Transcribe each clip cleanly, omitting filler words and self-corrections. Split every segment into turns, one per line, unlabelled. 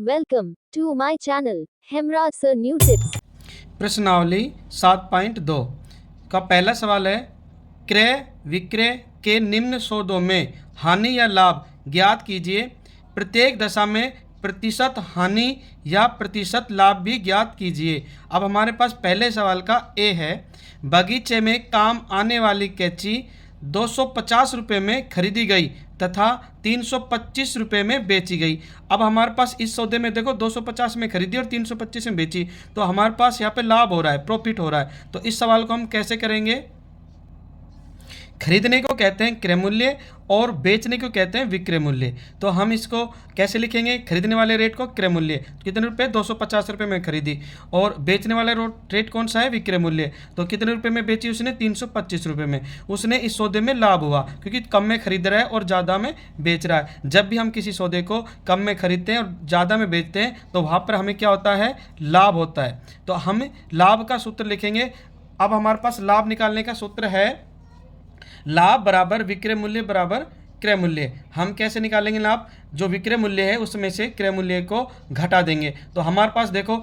Welcome to my channel, Hemra Sir New Tips.
प्रश्नावली 7.2 का पहला सवाल है, क्रय विक्रय के निम्न सौदों में हानि या लाभ ज्ञात कीजिए। प्रत्येक दशा में प्रतिशत हानि या प्रतिशत लाभ भी ज्ञात कीजिए। अब हमारे पास पहले सवाल का ए है, बगीचे में काम आने वाली कैंची 250 रुपये में खरीदी गई तथा 325 रुपये में बेची गई। अब हमारे पास इस सौदे में देखो 250 में खरीदी और 325 में बेची, तो हमारे पास यहाँ पे लाभ हो रहा है, प्रॉफिट हो रहा है। तो इस सवाल को हम कैसे करेंगे? खरीदने को कहते हैं क्रय मूल्य और बेचने को कहते हैं विक्रय मूल्य। तो हम इसको कैसे लिखेंगे? खरीदने वाले रेट को क्रय मूल्य, कितने रुपए? 250 रुपये में खरीदी। और बेचने वाला रेट कौन सा है? विक्रय मूल्य। तो कितने रुपए में बेची उसने? 325 रुपये में। उसने इस सौदे में लाभ हुआ क्योंकि कम में खरीद रहा है और ज़्यादा में बेच रहा है। जब भी हम किसी सौदे को कम में खरीदते हैं और ज़्यादा में बेचते हैं तो वहाँ पर हमें क्या होता है? लाभ होता है। तो हम लाभ का सूत्र लिखेंगे। अब हमारे पास लाभ निकालने का सूत्र है, लाभ बराबर विक्रय मूल्य बराबर क्रय मूल्य। हम कैसे निकालेंगे लाभ? जो विक्रय मूल्य है उसमें से क्रय मूल्य को घटा देंगे। तो हमारे पास देखो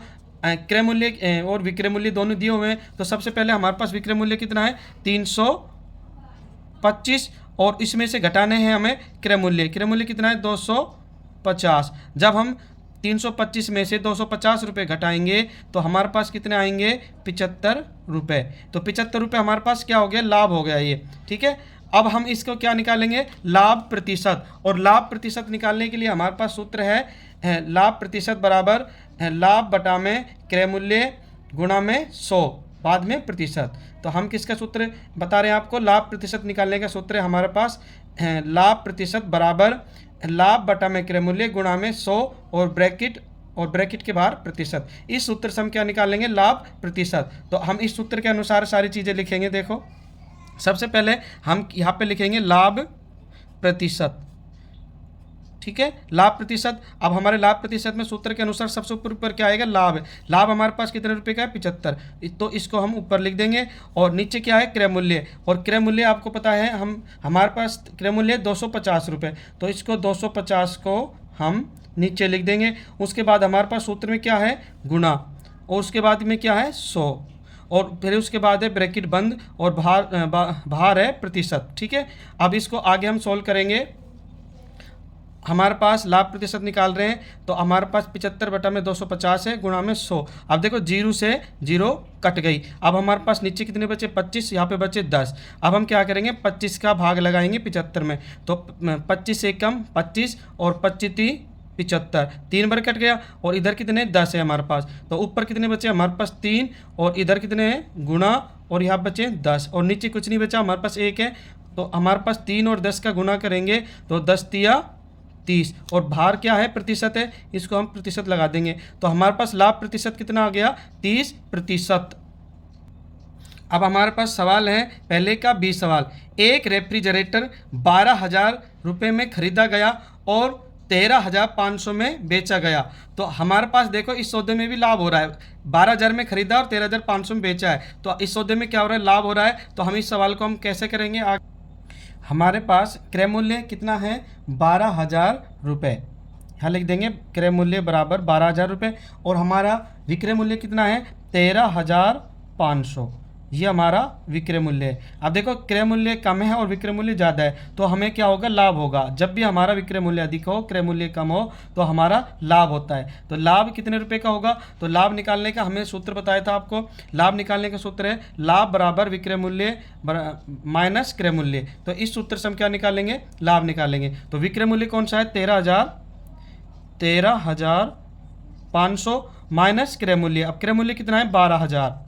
क्रय मूल्य और विक्रय मूल्य दोनों दिए हुए हैं। तो सबसे पहले हमारे पास विक्रय मूल्य कितना है? 325 और इसमें से घटाने हैं हमें क्रय मूल्य। क्रय मूल्य कितना है? 250। जब हम 325 में से 250 रुपये घटाएंगे तो हमारे पास कितने आएंगे? 75 रुपये। तो 75 रुपये हमारे पास क्या हो गया? लाभ हो गया ये, ठीक है। अब हम इसको क्या निकालेंगे? लाभ प्रतिशत। और लाभ प्रतिशत निकालने के लिए हमारे पास सूत्र है लाभ प्रतिशत बराबर लाभ बटा में क्रय मूल्य गुणा में 100 बाद में प्रतिशत। तो हम किसका सूत्र बता रहे हैं आपको? लाभ प्रतिशत निकालने का सूत्र है हमारे पास लाभ प्रतिशत बराबर लाभ बटा में क्रय मूल्य गुणा में 100 और ब्रैकेट के बाहर प्रतिशत। इस सूत्र से हम क्या निकालेंगे? लाभ प्रतिशत। तो हम इस सूत्र के अनुसार सारी चीज़ें लिखेंगे। देखो, सबसे पहले हम यहाँ पे लिखेंगे लाभ प्रतिशत, ठीक है, लाभ प्रतिशत। अब हमारे लाभ प्रतिशत में सूत्र के अनुसार सबसे ऊपर क्या आएगा? लाभ है। लाभ हमारे पास कितने रुपए का है? 75। तो इसको हम ऊपर लिख देंगे। और नीचे क्या है? क्रय मूल्य। और क्रय मूल्य आपको पता है हमारे पास क्रय मूल्य 250 रुपये। तो इसको 250 को हम नीचे लिख देंगे। उसके बाद हमारे पास सूत्र में क्या है? गुणा। और उसके बाद में क्या है? 100। और फिर उसके बाद है ब्रैकेट बंद और बाहर है प्रतिशत, ठीक है। अब इसको आगे हम सोल्व करेंगे। हमारे पास लाभ प्रतिशत निकाल रहे हैं तो हमारे पास 75 बटा में 250 है गुणा में 100। अब देखो 0 से 0 कट गई। अब हमारे पास नीचे कितने बचे? 25। यहाँ पे बचे 10। अब हम क्या करेंगे? 25 का भाग लगाएंगे 75 में। तो 25 से कम 25 और 25 75, 3 बार कट गया। और इधर कितने? 10 है हमारे पास। तो ऊपर कितने बचे? हमारे पास 3 और इधर कितने हैं? गुणा और यहाँ बचे 10 और नीचे कुछ नहीं बचा, हमारे पास 1 है। तो हमारे पास 3 और 10 का गुणा करेंगे तो 10 तिया 30 और भार क्या है? प्रतिशत है, इसको हम प्रतिशत लगा देंगे। तो हमारे पास लाभ प्रतिशत कितना आ गया? 30%। अब हमारे पास सवाल है पहले का बी सवाल, एक रेफ्रिजरेटर 12,000 रुपये में खरीदा गया और 13,500 में बेचा गया। तो हमारे पास देखो इस सौदे में भी लाभ हो रहा है। 12,000 में खरीदा और 13,500 में बेचा है। तो इस सौदे में क्या हो रहा है? लाभ हो रहा है। तो हम इस सवाल को हम कैसे करेंगे? हमारे पास क्रय मूल्य कितना है? 12,000 रुपये। यहाँ लिख देंगे क्रय मूल्य बराबर 12,000 रुपये और हमारा विक्रय मूल्य कितना है? 13,500। ये हमारा विक्रय मूल्य है। अब देखो क्रय मूल्य कम है और विक्रय मूल्य ज़्यादा है तो हमें क्या होगा? लाभ होगा। जब भी हमारा विक्रय मूल्य अधिक हो, क्रय मूल्य कम हो तो हमारा लाभ होता है। तो लाभ कितने रुपए का होगा? तो लाभ निकालने का हमने सूत्र बताया था आपको। लाभ निकालने का सूत्र है लाभ बराबर विक्रय मूल्य माइनस क्रय मूल्य। तो इस सूत्र से हम क्या निकालेंगे? लाभ निकालेंगे। तो विक्रय मूल्य कौन सा है? 13,500 माइनस क्रय मूल्य। अब क्रय मूल्य कितना है? 12,000,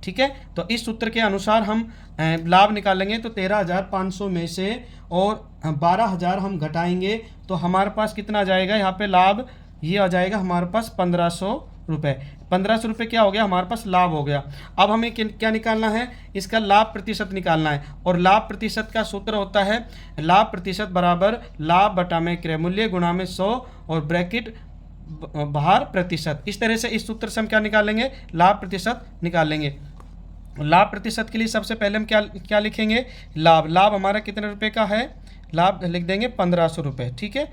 ठीक है। तो इस सूत्र के अनुसार हम लाभ निकालेंगे। तो 13,500 में से और 12,000 हम घटाएंगे तो हमारे पास कितना आ जाएगा? यहाँ पे लाभ ये आ जाएगा हमारे पास 1,500 रुपये। 1,500 रुपये क्या हो गया? हमारे पास लाभ हो गया। अब हमें क्या निकालना है? इसका लाभ प्रतिशत निकालना है। और लाभ प्रतिशत का सूत्र होता है लाभ प्रतिशत बराबर लाभ बटा में क्रय मूल्य गुणा में 100 और ब्रैकेट बाहर प्रतिशत। इस तरह से इस सूत्र से हम क्या निकालेंगे? लाभ प्रतिशत निकालेंगे। लाभ प्रतिशत के लिए सबसे पहले हम क्या लिखेंगे? लाभ हमारा कितने रुपए का है? लाभ लिख देंगे 1,500 रुपये, ठीक है।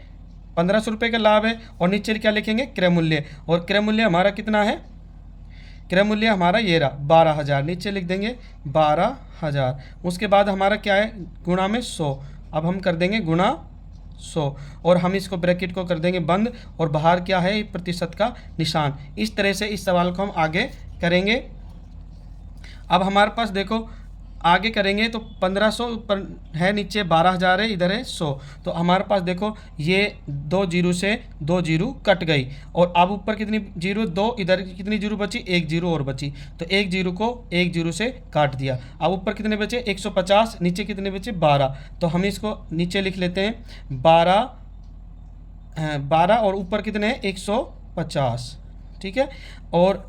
1500 रुपये का लाभ है। और नीचे क्या लिखेंगे, क्रय मूल्य, और क्रय मूल्य हमारा कितना है, क्रय मूल्य हमारा ये रहा 12,000, नीचे लिख देंगे 12,000। उसके बाद हमारा क्या है, गुणा में 100, अब हम कर देंगे गुणा 100, और हम इसको ब्रैकेट को कर देंगे बंद, और बाहर क्या है, प्रतिशत का निशान। इस तरह से इस सवाल को हम आगे करेंगे। अब हमारे पास देखो आगे करेंगे तो 1500 ऊपर है, नीचे 12,000 है, इधर है 100, तो हमारे पास देखो ये 2 जीरो से 2 जीरो कट गई, और अब ऊपर कितनी जीरो, 2, इधर कितनी जीरो बची, 1 जीरो और बची, तो 1 जीरो को 1 जीरो से काट दिया। अब ऊपर कितने बचे 150, नीचे कितने बचे 12, तो हम इसको नीचे लिख लेते हैं 12 और ऊपर कितने हैं 150, ठीक है, और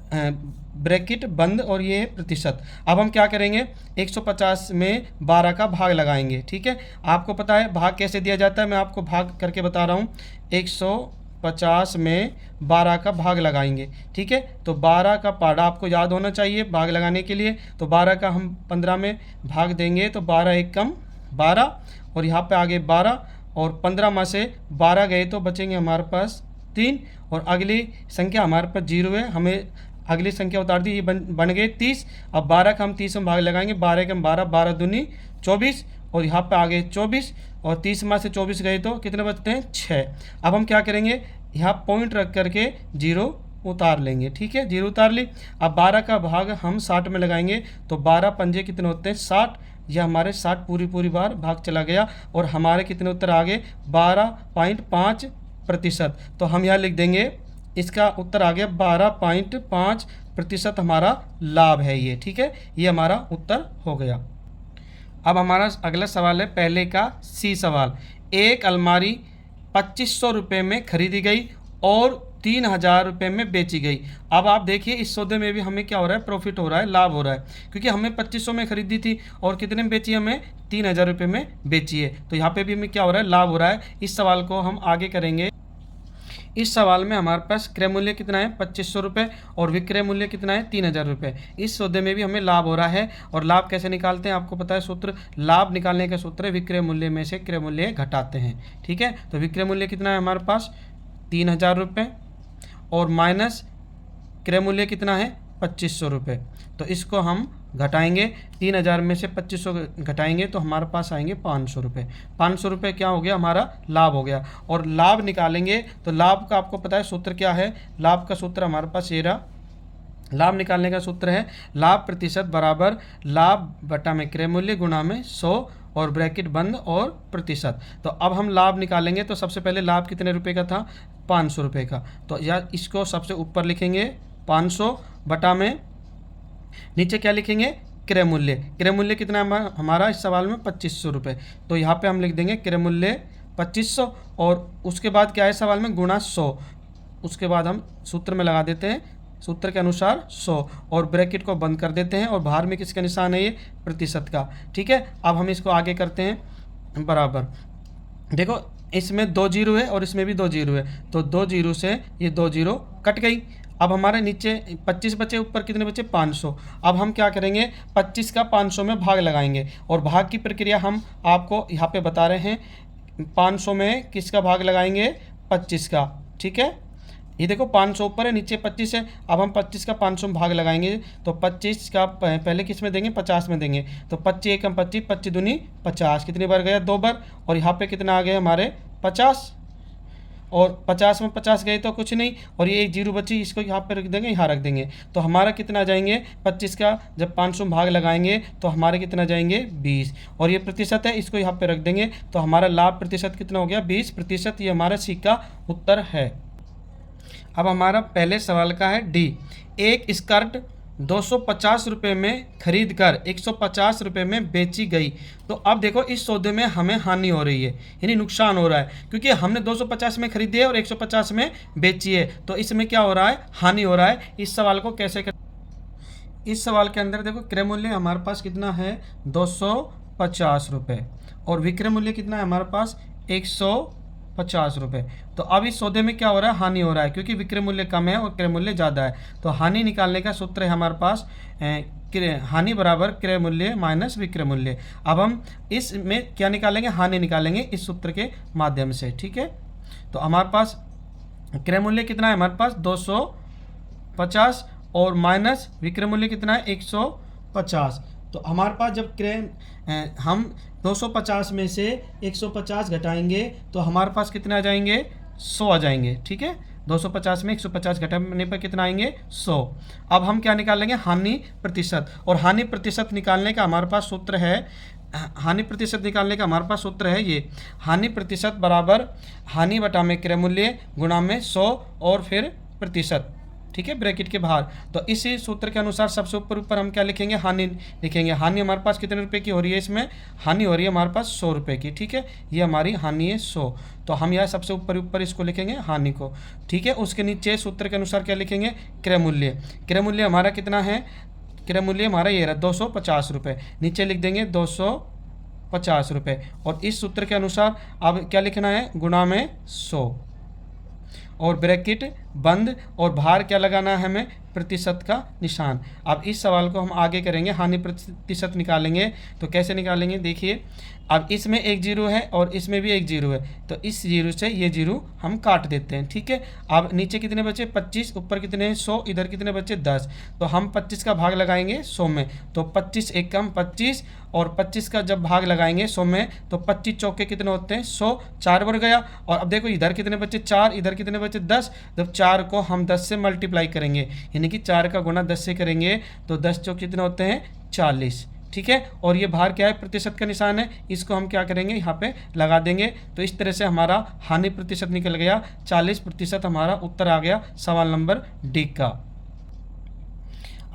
ब्रैकेट बंद, और ये प्रतिशत। अब हम क्या करेंगे, 150 में 12 का भाग लगाएंगे, ठीक है। आपको पता है भाग कैसे दिया जाता है, मैं आपको भाग करके बता रहा हूँ। 150 में 12 का भाग लगाएंगे, ठीक है। तो 12 का पाड़ा आपको याद होना चाहिए भाग लगाने के लिए, तो 12 का हम 15 में भाग देंगे, तो 12 एक कम 12, और यहाँ पे आगे 12, और 15 में से 12 गए तो बचेंगे हमारे पास 3, और अगली संख्या हमारे पास 0 है, हमें अगली संख्या उतार दी, ये बन गए 30। अब 12 का हम 30 में भाग लगाएंगे, 12 के हम 12, 12 दूनी 24, और यहाँ पे आगे 24, और 30 में से 24 गए तो कितने बचते हैं 6। अब हम क्या करेंगे, यहाँ पॉइंट रख करके 0 उतार लेंगे, ठीक है, 0 उतार ली। अब 12 का भाग हम 60 में लगाएंगे, तो 12 पंजे कितने होते हैं 60, यह हमारे 60 पूरी बार भाग चला गया, और हमारे कितने उत्तर आ गए 12.5%। तो हम यहाँ लिख देंगे, इसका उत्तर आ गया 12.5% हमारा लाभ है ये, ठीक है, ये हमारा उत्तर हो गया। अब हमारा अगला सवाल है पहले का सी सवाल। एक अलमारी 2500 रुपये में खरीदी गई और 3,000 रुपये में बेची गई। अब आप देखिए इस सौदे में भी हमें क्या हो रहा है, प्रॉफिट हो रहा है, लाभ हो रहा है, क्योंकि हमें 2500 में खरीदी थी और कितने में बेची, हमें 3,000 रुपये में बेची है, तो यहाँ पे भी हमें क्या हो रहा है, लाभ हो रहा है। इस सवाल को हम आगे करेंगे। इस सवाल में हमारे पास क्रय मूल्य कितना है 2500 रुपये, और विक्रय मूल्य कितना है 3,000 रुपये। इस सौदे में भी हमें लाभ हो रहा है, और लाभ कैसे निकालते हैं आपको पता है सूत्र, लाभ निकालने का सूत्र है विक्रय मूल्य में से क्रय मूल्य घटाते हैं, ठीक है। तो विक्रय मूल्य कितना है हमारे पास 3,000 रुपये, और माइनस क्रय मूल्य कितना है 2500 रुपये, तो इसको हम घटाएंगे, 3,000 में से 2500 घटाएंगे तो हमारे पास आएंगे 500 रुपये। 500 रुपये क्या हो गया, हमारा लाभ हो गया। और लाभ निकालेंगे तो लाभ का आपको पता है सूत्र क्या है, लाभ का सूत्र हमारे पास ये रहा, लाभ निकालने का सूत्र है लाभ प्रतिशत बराबर लाभ बटा में क्रय मूल्य गुणा में 100, और ब्रैकेट बंद और प्रतिशत। तो अब हम लाभ निकालेंगे, तो सबसे पहले लाभ कितने रुपए का था 500 रुपये का, तो या इसको सबसे ऊपर लिखेंगे 500 बटा में नीचे क्या लिखेंगे क्रय मूल्य। क्रय मूल्य कितना है हमारा इस सवाल में 2500 रुपये, तो यहाँ पे हम लिख देंगे क्रय मूल्य 2500, और उसके बाद क्या है सवाल में गुणा 100, उसके बाद हम सूत्र में लगा देते हैं सूत्र के अनुसार 100, और ब्रैकेट को बंद कर देते हैं, और बाहर में किसका निशान है ये प्रतिशत का, ठीक है। अब हम इसको आगे करते हैं बराबर, देखो इसमें 2 जीरो है और इसमें भी 2 जीरो है, तो 2 जीरो से ये 2 जीरो कट गई। अब हमारे नीचे 25 बचे, ऊपर कितने बचे 500। अब हम क्या करेंगे 25 का 500 में भाग लगाएंगे, और भाग की प्रक्रिया हम आपको यहाँ पे बता रहे हैं। 500 में किसका भाग लगाएंगे 25 का, ठीक है। ये देखो 500 ऊपर है, नीचे 25 है। अब हम 25 का 500 में भाग लगाएंगे, तो 25 का पहले किस में देंगे 50 में देंगे, तो 25 एकम 25, 25 दूनी 50, कितनी बार गया 2 बार, और यहाँ पे कितना आ गया हमारे 50, और 50 में 50 गए तो कुछ नहीं, और ये एक जीरो बची, इसको यहाँ पे रख देंगे, यहाँ रख देंगे, तो हमारा कितना जाएंगे 25 का जब 500 में भाग लगाएंगे तो हमारे कितना जाएंगे 20, और ये प्रतिशत है इसको यहाँ पे रख देंगे, तो हमारा लाभ प्रतिशत कितना हो गया 20%। ये हमारा सी का उत्तर है। अब हमारा पहले सवाल का है डी। एक स्कर्ट 250 रुपये में खरीद कर 150 रुपये में बेची गई। तो अब देखो इस सौदे में हमें हानि हो रही है, यानी नुकसान हो रहा है, क्योंकि हमने 250 में खरीदी है और 150 में बेची है, तो इसमें क्या हो रहा है हानि हो रहा है। इस सवाल को कैसे कर, इस सवाल के अंदर देखो क्रय मूल्य हमारे पास कितना है 250 रुपये, और विक्रय मूल्य कितना है हमारे पास 150 रुपये। तो अब इस सौदे में क्या हो रहा है हानि हो रहा है, क्योंकि विक्रय मूल्य कम है और क्रय मूल्य ज़्यादा है। तो हानि निकालने का सूत्र है हमारे पास हानि बराबर क्रय मूल्य माइनस विक्रय मूल्य। अब हम इसमें क्या निकालेंगे हानि निकालेंगे इस सूत्र के माध्यम से, ठीक है। तो हमारे पास क्रय मूल्य कितना है, हमारे पास 250 और माइनस विक्रय मूल्य कितना है 150। तो हमारे पास जब हम 250 में से 150 घटाएंगे तो हमारे पास कितने आ जाएंगे, 100 आ जाएंगे। ठीक है, 250 में 150 घटाने पर कितना आएंगे, 100। अब हम क्या निकालेंगे, हानि प्रतिशत। और हानि प्रतिशत निकालने का हमारे पास सूत्र है, हानि प्रतिशत निकालने का हमारे पास सूत्र है ये, हानि प्रतिशत बराबर हानि बटा में क्रय मूल्य गुणा में 100 और फिर प्रतिशत। ठीक है, ब्रैकेट के बाहर। तो इसी सूत्र के अनुसार सबसे ऊपर हम क्या लिखेंगे, हानि लिखेंगे। हानि हमारे पास कितने रुपए की हो रही है, इसमें हानि हो रही है हमारे पास 100 रुपये की। ठीक है, ये हमारी हानि है 100। तो हम यहाँ सबसे ऊपर इसको लिखेंगे हानि को। ठीक है, उसके नीचे सूत्र के अनुसार क्या लिखेंगे, क्रय मूल्य। क्रय मूल्य हमारा कितना है, क्रय मूल्य हमारा ये रहा 250 रुपये। नीचे लिख देंगे 250 रुपये। और इस सूत्र के अनुसार अब क्या लिखना है, गुणा में 100 और ब्रैकेट बंद और बाहर क्या लगाना है हमें, प्रतिशत का निशान। अब इस सवाल को हम आगे करेंगे, हानि प्रतिशत निकालेंगे। तो कैसे निकालेंगे, देखिए अब इसमें एक जीरो है और इसमें भी एक जीरो है, तो इस जीरो से ये जीरो हम काट देते हैं। ठीक है, अब नीचे कितने बचे 25, ऊपर कितने 100, इधर कितने बचे 10। तो हम 25 का भाग लगाएंगे 100 में, तो 25 एक कम 25, और 25 का जब भाग लगाएंगे 100 में तो 25 चौके कितने होते हैं 100, 4 बढ़ गया। और अब देखो इधर कितने बचे 4, इधर कितने बचे 10। जब 4 को हम 10 से मल्टीप्लाई करेंगे, यानी कि 4 का गुना 10 से करेंगे तो 10 चौक कितने होते हैं 40। ठीक है, और ये बाहर क्या है, प्रतिशत का निशान है, इसको हम क्या करेंगे यहाँ पे लगा देंगे। तो इस तरह से हमारा हानि प्रतिशत निकल गया 40%। हमारा उत्तर आ गया सवाल नंबर डी का।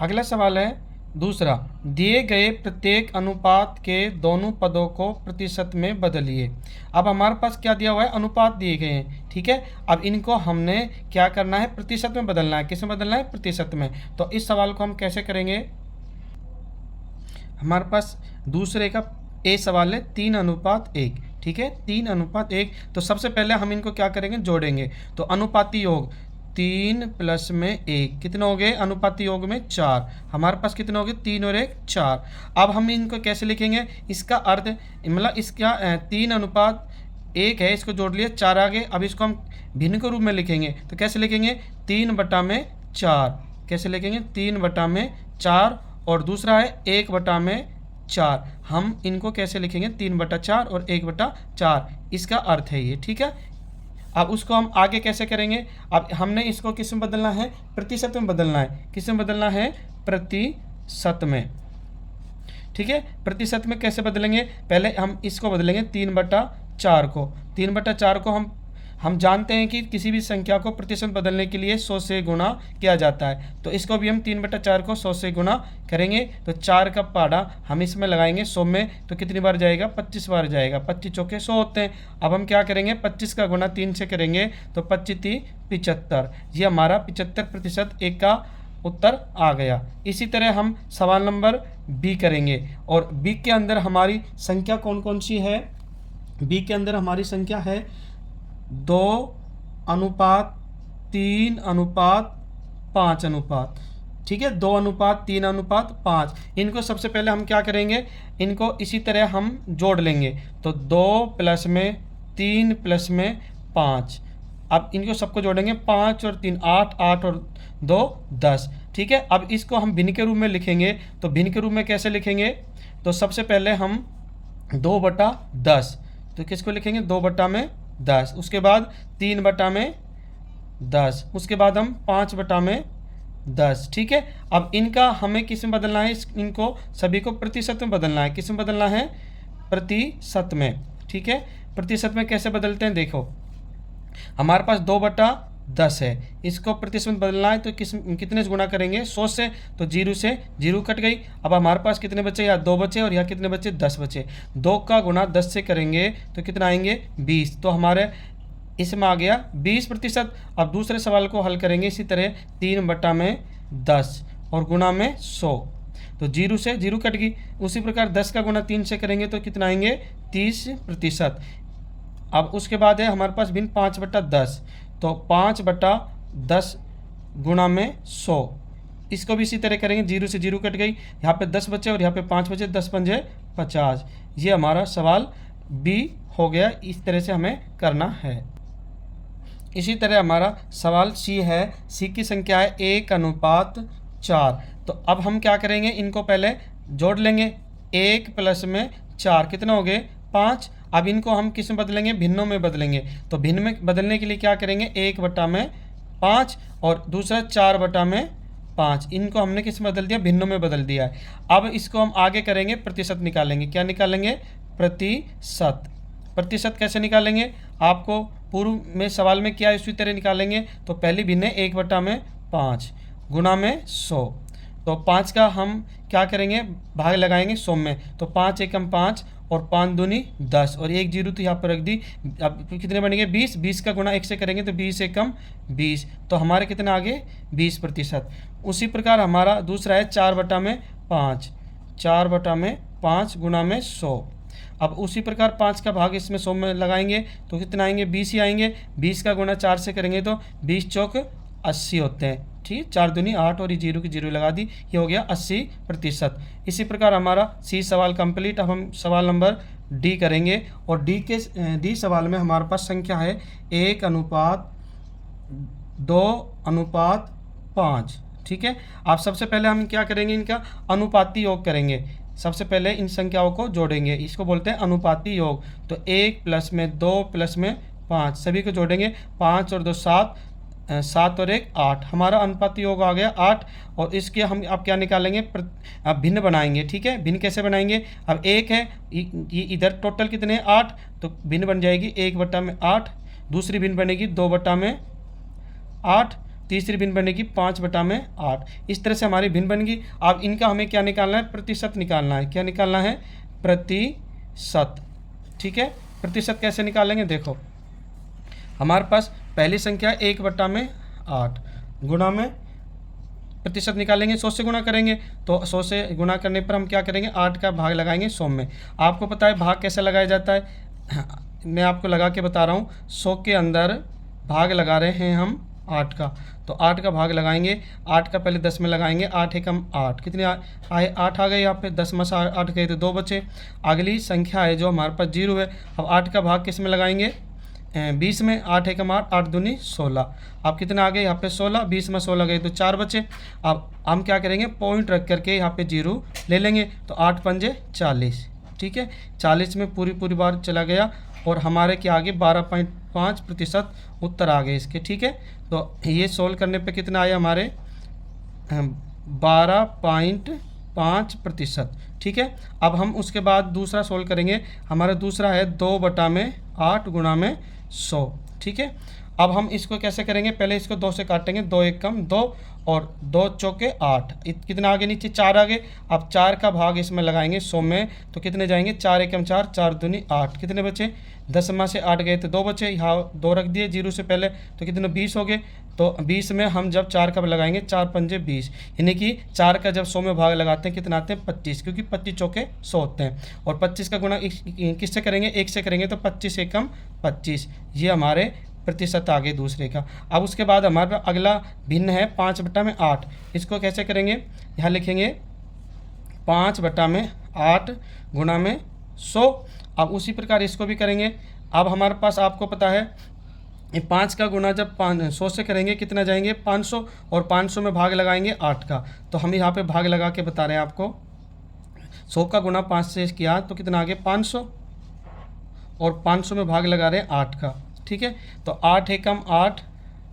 अगला सवाल है दूसरा, दिए गए प्रत्येक अनुपात के दोनों पदों को प्रतिशत में बदलिए। अब हमारे पास क्या दिया हुआ है, अनुपात दिए गए हैं। ठीक है, अब इनको हमने क्या करना है, प्रतिशत में बदलना है। किस में बदलना है, प्रतिशत में। तो इस सवाल को हम कैसे करेंगे, हमारे पास दूसरे का ए सवाल है 3:1। ठीक है, 3:1। तो सबसे पहले हम इनको क्या करेंगे, जोड़ेंगे। तो अनुपाती योग 3 प्लस में 1 कितने हो गए, अनुपाती योग में 4। हमारे पास कितने हो गए, 3 और 1 4। अब हम इनको कैसे लिखेंगे, इसका अर्थ मतलब इसका 3:1 है, इसको जोड़ लिया 4 आ गए। अब इसको हम भिन्न के रूप में लिखेंगे। तो कैसे लिखेंगे, 3/4। कैसे लिखेंगे, 3/4। और दूसरा है 1/4। हम इनको कैसे लिखेंगे, 3/4 और 1/4। इसका अर्थ है ये। ठीक है, अब उसको हम आगे कैसे करेंगे, अब हमने इसको किस में बदलना है, प्रतिशत में बदलना है। किस में बदलना है, प्रतिशत में। ठीक है, प्रतिशत में कैसे बदलेंगे, पहले हम इसको बदलेंगे 3/4 को। 3/4 को हम जानते हैं कि किसी भी संख्या को प्रतिशत बदलने के लिए 100 से गुणा किया जाता है। तो इसको भी हम 3/4 को 100 से गुणा करेंगे। तो 4 का पाड़ा हम इसमें लगाएंगे 100 में, तो कितनी बार जाएगा, 25 बार जाएगा। 25 चौके 100 होते हैं। अब हम क्या करेंगे, 25 का गुणा 3 से करेंगे तो 25×3 75। ये हमारा 75% एक का उत्तर आ गया। इसी तरह हम सवाल नंबर बी करेंगे। और बी के अंदर हमारी संख्या कौन कौन सी है, बी के अंदर हमारी संख्या है 2:3:5। ठीक है, 2:3:5। इनको सबसे पहले हम क्या करेंगे, इनको इसी तरह हम जोड़ लेंगे। तो 2 प्लस में 3 प्लस में 5। अब इनको सबको जोड़ेंगे, 5 और 3 8, 8 और 2 10। ठीक है, अब इसको हम भिन्न के रूप में लिखेंगे। तो भिन्न के रूप में कैसे लिखेंगे, तो सबसे पहले हम 2/10। तो किसको लिखेंगे, 2/10। उसके बाद 3/10। उसके बाद हम 5/10। ठीक है, अब इनका हमें किस में बदलना है, इनको सभी को प्रतिशत में बदलना है। किस में बदलना है, प्रतिशत में। ठीक है, प्रतिशत में कैसे बदलते हैं, देखो हमारे पास 2/10 है, इसको प्रतिशत में बदलना है। तो कितने से गुणा करेंगे, 100 से। तो 0 से 0 कट गई। अब हमारे पास कितने बचे, यहाँ 2 बचे और यहाँ कितने बचे, 10 बचे। 2 का गुणा 10 से करेंगे तो कितना आएंगे, 20। तो हमारे इसमें आ गया 20%। अब दूसरे सवाल को हल करेंगे इसी तरह, 3/10 और गुणा में 100। तो 0 से 0 कट गई। उसी प्रकार 10 का गुणा 3 से करेंगे तो कितना आएंगे, 30%। अब उसके बाद है हमारे पास भिन्न 5/10। तो 5/10 गुणा में 100। इसको भी इसी तरह करेंगे, 0 से 0 कट गई। यहाँ पे 10 बचे और यहाँ पे 5 बचे, 10×5 = 50। ये हमारा सवाल बी हो गया। इस तरह से हमें करना है। इसी तरह हमारा सवाल सी है, सी की संख्या है 1:4। तो अब हम क्या करेंगे, इनको पहले जोड़ लेंगे। 1 प्लस में 4 कितना हो गए 5। अब इनको हम किस में बदलेंगे, भिन्नों में बदलेंगे। तो भिन्न में बदलने के लिए क्या करेंगे, 1/5 और दूसरा 4/5। इनको हमने किस में बदल दिया, भिन्नों में बदल दिया है। अब इसको हम आगे करेंगे, प्रतिशत निकालेंगे। क्या निकालेंगे, प्रतिशत। प्रतिशत कैसे निकालेंगे, आपको पूर्व में सवाल में किया इसी तरह निकालेंगे। तो पहली भिन्न 1/5 गुणा में 100। तो 5 का हम क्या करेंगे, भाग लगाएंगे 100 में। तो 5 एकम 5 और 5 दूनी 10 और 1 जीरो तो यहाँ पर रख दी। अब कितने बनेंगे 20। 20 का गुणा 1 से करेंगे तो 20 एकम 20। तो हमारे कितने आगे 20%। उसी प्रकार हमारा दूसरा है 4/5। 4/5 गुणा में 100। अब उसी प्रकार 5 का भाग इसमें 100 में लगाएंगे तो कितना आएंगे 20 ही आएंगे। 20 का गुणा 4 से करेंगे तो 20 चौक 80 होते हैं। ठीक, 4 दूनी 8 और ये जीरो की जीरो लगा दी, ये हो गया 80%। इसी प्रकार हमारा सी सवाल कंप्लीट। अब हम सवाल नंबर डी करेंगे और डी सवाल में हमारे पास संख्या है 1:2:5। ठीक है, आप सबसे पहले हम क्या करेंगे, इनका अनुपाती योग करेंगे। सबसे पहले इन संख्याओं को जोड़ेंगे, इसको बोलते हैं अनुपाती योग। तो 1 प्लस में 2 प्लस में 5 सभी को जोड़ेंगे। 5 और 2 7, 7 और 1 8, हमारा अनुपाती योग आ गया 8। और इसके हम अब क्या निकालेंगे, अब भिन्न बनाएंगे। ठीक है, भिन्न कैसे बनाएंगे, अब 1 है, ये इधर टोटल कितने हैं 8, तो भिन्न बन जाएगी 1/8। दूसरी भिन्न बनेगी 2/8। तीसरी भिन्न बनेगी 5/8। इस तरह से हमारी भिन्न बनेगी। अब इनका हमें क्या निकालना है, प्रतिशत निकालना है। क्या निकालना है, प्रतिशत। ठीक है, प्रतिशत कैसे निकालेंगे, देखो हमारे पास पहली संख्या 1/8 गुणा में प्रतिशत निकालेंगे। 100 से गुणा करेंगे तो 100 से गुणा करने पर हम क्या करेंगे, 8 का भाग लगाएंगे 100 में। आपको पता है भाग कैसे लगाया जाता है, मैं आपको लगा के बता रहा हूँ। 100 के अंदर भाग लगा रहे हैं हम 8 का, तो 8 का भाग लगाएंगे। 8 का पहले 10 में लगाएंगे। 8 एकम 8 कितने आए 8 आ गए यहाँ पे। 10 में से 8 गए तो 2 बचे। अगली संख्या है जो हमारे पास 0 है। अब 8 का भाग किस में लगाएंगे, 20 में। 8 एकम 8, 8 दूनी 16। अब कितना आ गए यहाँ पे 16। 20 में 16 गए तो 4 बचे। अब हम क्या करेंगे, पॉइंट रख करके यहाँ पे 0 ले लेंगे। तो 8 पंजे 40। ठीक है, 40 में पूरी बार चला गया और हमारे क्या आगे 12.5% उत्तर आ गए इसके। ठीक है, तो ये सोल्व करने पे कितना आया हमारे 12.5%। ठीक है, अब हम उसके बाद दूसरा सोल्व करेंगे। हमारा दूसरा है 2/8 गुणा में 100। ठीक है, अब हम इसको कैसे करेंगे, पहले इसको 2 से काटेंगे। 2 एकम 2 और 2 चौके 8, कितना आगे नीचे 4 आगे। अब 4 का भाग इसमें लगाएंगे 100 में तो कितने जाएंगे, 4 एकम 4, 4 दूनी 8, कितने बचे। 10 में से 8 गए तो 2 बचे, यहाँ 2 रख दिए 0 से पहले तो कितने 20 हो गए। तो 20 में हम जब 4 का लगाएंगे 4 पंजे 20, यानी कि 4 का जब 100 में भाग लगाते हैं कितना आते हैं 25, क्योंकि 25 चौके 100 होते हैं। और 25 का गुणा किससे करेंगे, 1 से करेंगे तो 25 एकम 25, ये हमारे प्रतिशत आ गए दूसरे का। अब उसके बाद हमारे पास अगला भिन्न है 5/8। इसको कैसे करेंगे, यहाँ लिखेंगे 5/8 गुणा में 100। अब उसी प्रकार इसको भी करेंगे। अब हमारे पास आपको पता है ये 5 का गुणा जब 100 से करेंगे कितना जाएंगे 500, और 500 में भाग लगाएंगे 8 का। तो हम यहाँ पे भाग लगा के बता रहे हैं आपको। 100 का गुणा 5 से किया तो कितना आ गया 500, और 500 में भाग लगा रहे हैं 8 का। ठीक है, तो 8 एकम 8,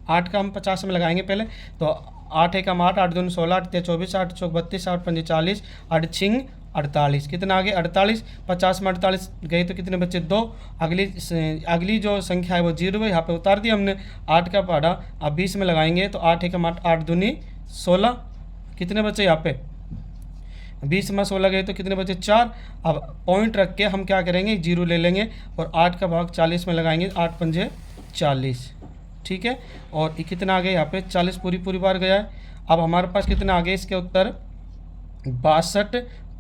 8 का हम 50 में लगाएंगे पहले। तो 8 एकम 8, 8 दूनी 16, 8 तेरह 24, 8 चौक 32, 8 पंजे 40, 8 छिंग 48, कितना आगे 48। 50 में 48 गए तो कितने बच्चे 2। अगली जो संख्या है वो 0 है, यहाँ पे उतार दिया हमने। 8 का पढ़ा, अब 20 में लगाएंगे तो 8 एकम 8, 8 दूनी 16, कितने बच्चे यहाँ पे 20 में 16 गए तो कितने बचे 4। अब पॉइंट रख के हम क्या करेंगे 0 ले लेंगे और 8 का भाग 40 में लगाएंगे। 8 पंजे 40। ठीक है, और ये कितना आ गया यहाँ पे 40 पूरी बार गया है। अब हमारे पास कितना आ गया इसके उत्तर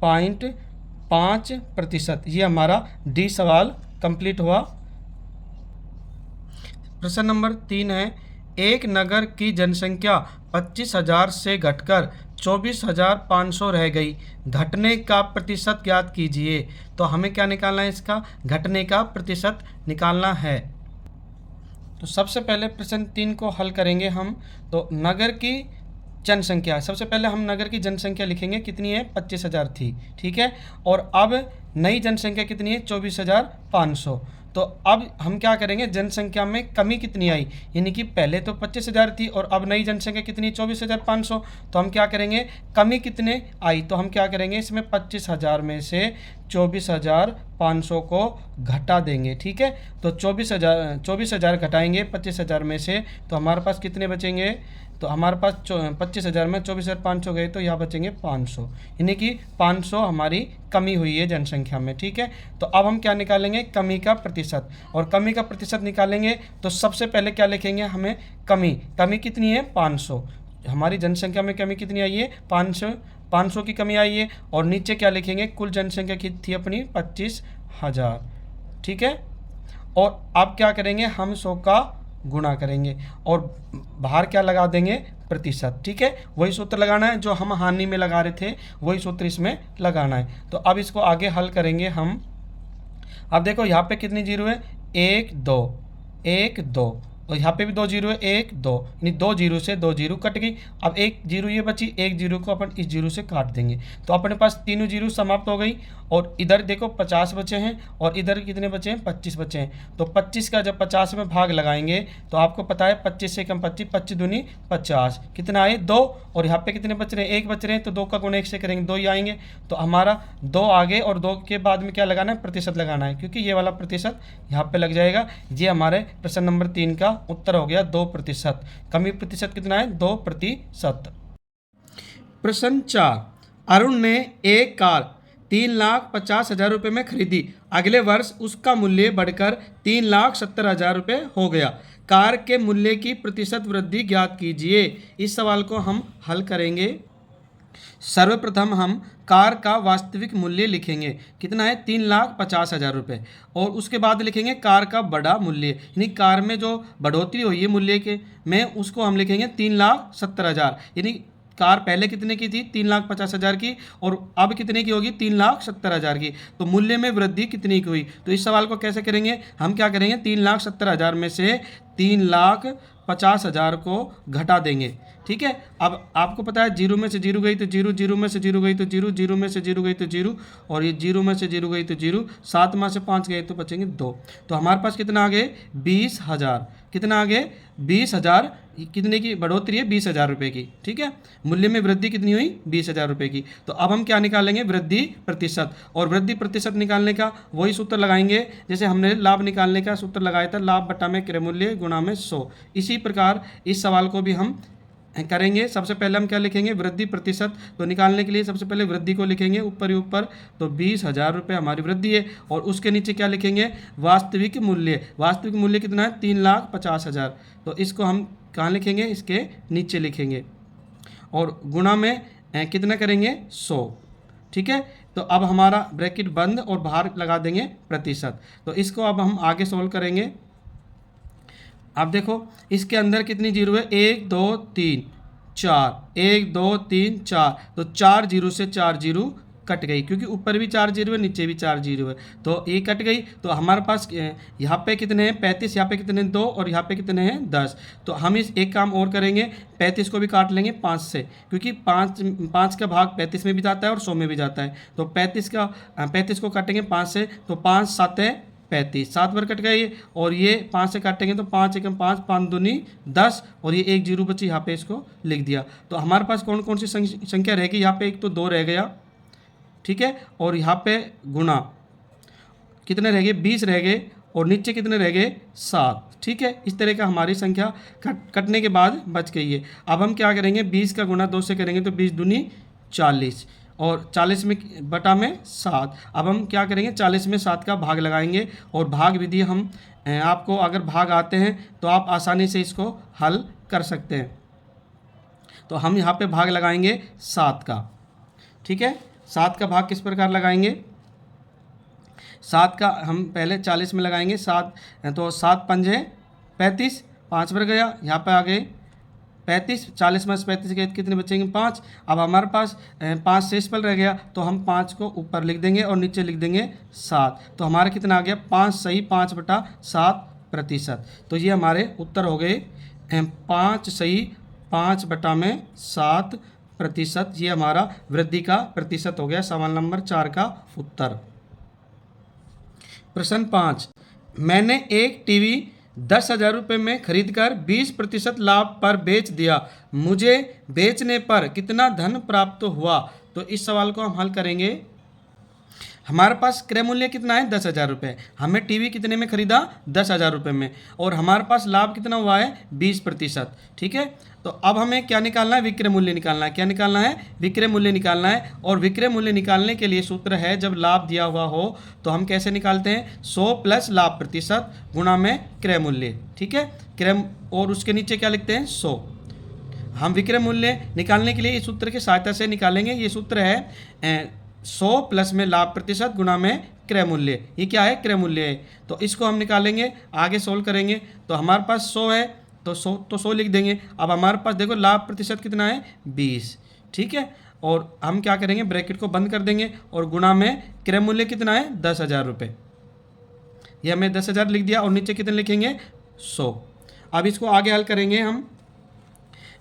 62.5%। ये हमारा डी सवाल कंप्लीट हुआ। प्रश्न नंबर 3 है, एक नगर की जनसंख्या 25,000 से घटकर 24,500 रह गई, घटने का प्रतिशत ज्ञात कीजिए। तो हमें क्या निकालना है, इसका घटने का प्रतिशत निकालना है। तो सबसे पहले प्रश्न 3 को हल करेंगे हम। तो नगर की जनसंख्या, सबसे पहले हम नगर की जनसंख्या लिखेंगे, कितनी है 25,000 थी, ठीक है। और अब नई जनसंख्या कितनी है 24,500। तो अब हम क्या करेंगे, जनसंख्या में कमी कितनी आई, यानी कि पहले तो 25,000 थी और अब नई जनसंख्या कितनी 24,500। तो हम क्या करेंगे, कमी कितने आई, तो हम क्या करेंगे इसमें 25,000 में से 24,500 को घटा देंगे, ठीक है। तो 24,000 घटाएंगे 25,000 में से, तो हमारे पास कितने बचेंगे, तो हमारे पास 25,000 में 24,500 गए तो यहाँ बचेंगे 500, यानी कि 500 हमारी कमी हुई है जनसंख्या में, ठीक है। तो अब हम क्या निकालेंगे, कमी का प्रतिशत, और कमी का प्रतिशत निकालेंगे तो सबसे पहले क्या लिखेंगे, हमें कमी कितनी है 500, हमारी जनसंख्या में कमी कितनी आई है 500 की कमी आई है। और नीचे क्या लिखेंगे, कुल जनसंख्या कितनी थी अपनी 25,000, ठीक है। और अब क्या करेंगे, हम 100 का गुणा करेंगे और बाहर क्या लगा देंगे, प्रतिशत, ठीक है। वही सूत्र लगाना है जो हम हानि में लगा रहे थे, वही सूत्र इसमें लगाना है। तो अब इसको आगे हल करेंगे हम। अब देखो यहाँ पे कितनी जीरो है, 1 2 1 2, और यहाँ पे भी 2 जीरो है, 1 2, यानी 2 जीरो से 2 जीरो कट गई। अब 1 जीरो ये बची, 1 जीरो को अपन इस जीरो से काट देंगे, तो अपने पास तीनों जीरो समाप्त हो गई। और इधर देखो 50 बचे हैं और इधर कितने बचे हैं 25 बचे हैं। तो 25 का जब 50 में भाग लगाएंगे तो आपको पता है 25 से कम 25, 25 दूनी 50, कितना आए 2। और यहाँ पे कितने बच रहे हैं, 1 बच रहे हैं, तो 2 का गुणा 1 से करेंगे 2 ही आएंगे। तो हमारा 2 आगे और 2 के बाद में क्या लगाना है, प्रतिशत लगाना है, क्योंकि ये वाला प्रतिशत यहाँ पे लग जाएगा। ये हमारे प्रश्न नंबर 3 का उत्तर हो गया 2%। कमी प्रतिशत कितना है 2%। प्रश्न 4, अरुण ने एक कार 3,50,000 रुपये में खरीदी, अगले वर्ष उसका मूल्य बढ़कर 3,70,000 रुपये हो गया, कार के मूल्य की प्रतिशत वृद्धि ज्ञात कीजिए। इस सवाल को हम हल करेंगे। सर्वप्रथम हम कार का वास्तविक मूल्य लिखेंगे, कितना है 3,50,000 रुपये, और उसके बाद लिखेंगे कार का बड़ा मूल्य, यानी कार में जो बढ़ोतरी हुई है मूल्य के में, उसको हम लिखेंगे 3,70,000, यानी कार पहले कितने की थी 3,50,000 की, और अब कितने की होगी 3,70,000 की, तो मूल्य में वृद्धि कितनी की हुई। तो इस सवाल को कैसे करेंगे, हम क्या करेंगे 3,70,000 में से 3,50,000 को घटा देंगे, ठीक है। अब आपको पता है जीरो में से जीरो गई तो जीरो, जीरो में से जीरो गई तो जीरो, जीरो में से जीरो गई तो जीरो, और ये जीरो में से जीरो गई तो जीरो, 7 में से 5 गए तो बचेंगे 2। तो हमारे पास कितना आ गए 20,000, कितना आ गए 20,000, कितने की बढ़ोतरी है 20,000 रुपये की, ठीक है। मूल्य में वृद्धि कितनी हुई 20,000 रुपये की। तो अब हम क्या निकालेंगे, वृद्धि प्रतिशत, और वृद्धि प्रतिशत निकालने का वही सूत्र लगाएंगे जैसे हमने लाभ निकालने का सूत्र लगाया था, लाभ बटा में क्रय मूल्य गुणा में 100। इसी प्रकार इस सवाल को भी हम करेंगे। सबसे पहले हम क्या लिखेंगे, वृद्धि प्रतिशत, तो निकालने के लिए सबसे पहले वृद्धि को लिखेंगे ऊपर ही ऊपर, तो 20,000 रुपये हमारी वृद्धि है, और उसके नीचे क्या लिखेंगे, वास्तविक मूल्य, वास्तविक मूल्य कितना है 3,50,000, तो इसको हम कहाँ लिखेंगे, इसके नीचे लिखेंगे, और गुणा में कितना करेंगे 100, ठीक है। तो अब हमारा ब्रैकेट बंद और बाहर लगा देंगे प्रतिशत। तो इसको अब हम आगे सोल्व करेंगे। अब देखो इसके अंदर कितनी जीरो है, 1 2 3 4, 1 2 3 4, तो 4 जीरो से 4 जीरो कट गई, क्योंकि ऊपर भी 4 जीरो है नीचे भी 4 जीरो है, तो ये कट गई। तो हमारे पास यहाँ पे कितने हैं 35, यहाँ पे कितने हैं 2, और यहाँ पे कितने हैं 10। तो हम इस एक काम और करेंगे, 35 को भी काट लेंगे 5 से, क्योंकि 5 का भाग 35 में भी जाता है और 100 में भी जाता है। तो 35 को काटेंगे 5 से, तो 5 7 है 35, 7 बार कट गए, और ये 5 से काटेंगे तो 5 एकम 5, 5 दूनी 10, और ये 1 जीरो बची, यहाँ पे इसको लिख दिया। तो हमारे पास कौन कौन सी संख्या रहेगी, यहाँ पे एक तो 2 रह गया, ठीक है, और यहाँ पे गुणा कितने रह गए 20 रह गए, और नीचे कितने रह गए 7, ठीक है। इस तरह का हमारी संख्या कटने के बाद बच गई है। अब हम क्या करेंगे, 20 का गुणा 2 से करेंगे तो 20 दूनी 40, और 40 में बटा में 7। अब हम क्या करेंगे 40 में 7 का भाग लगाएंगे, और भाग विधि हम आपको अगर भाग आते हैं तो आप आसानी से इसको हल कर सकते हैं। तो हम यहाँ पे भाग लगाएंगे 7 का, ठीक है। 7 का भाग किस प्रकार लगाएंगे, 7 का हम पहले 40 में लगाएंगे, 7 तो 7 पंजे 35, 5 पर गया, यहाँ पे आ गए 35, 40 में 35 के कितने बचेंगे 5। अब हमारे पास 5 शेष पल रह गया, तो हम 5 को ऊपर लिख देंगे और नीचे लिख देंगे 7। तो हमारा कितना आ गया 5 सही 5 बटा 7 प्रतिशत। तो ये हमारे उत्तर हो गए 5 सही 5/7%। ये हमारा वृद्धि का प्रतिशत हो गया सवाल नंबर 4 का उत्तर। प्रश्न 5, मैंने एक टीवी 10,000 रुपये में खरीदकर 20% लाभ पर बेच दिया, मुझे बेचने पर कितना धन प्राप्त हुआ? तो इस सवाल को हम हल करेंगे। हमारे पास क्रय मूल्य कितना है 10,000 रुपये, हमें टीवी कितने में खरीदा 10,000 रुपये में, और हमारे पास लाभ कितना हुआ है 20%। ठीक है, तो अब हमें क्या निकालना है? विक्रय मूल्य निकालना है। क्या निकालना है? विक्रय मूल्य निकालना है। और विक्रय मूल्य निकालने के लिए सूत्र है, जब लाभ दिया हुआ हो तो हम कैसे निकालते हैं? 100 प्लस लाभ प्रतिशत गुणा में क्रय मूल्य। ठीक है, क्रय और उसके नीचे क्या लिखते हैं? 100। हम विक्रय मूल्य निकालने के लिए इस सूत्र की सहायता से निकालेंगे। ये सूत्र है 100 प्लस में लाभ प्रतिशत गुणा में क्रय मूल्य। ये क्या है? क्रय मूल्य है। तो इसको हम निकालेंगे, आगे सोल्व करेंगे। तो हमारे पास 100 है तो 100 लिख देंगे। अब हमारे पास देखो लाभ प्रतिशत कितना है 20। ठीक है, और हम क्या करेंगे? ब्रैकेट को बंद कर देंगे और गुणा में क्रय मूल्य कितना है 10,000 रुपये। ये हमने 10,000 लिख दिया और नीचे कितने लिखेंगे? 100। अब इसको आगे हल करेंगे हम।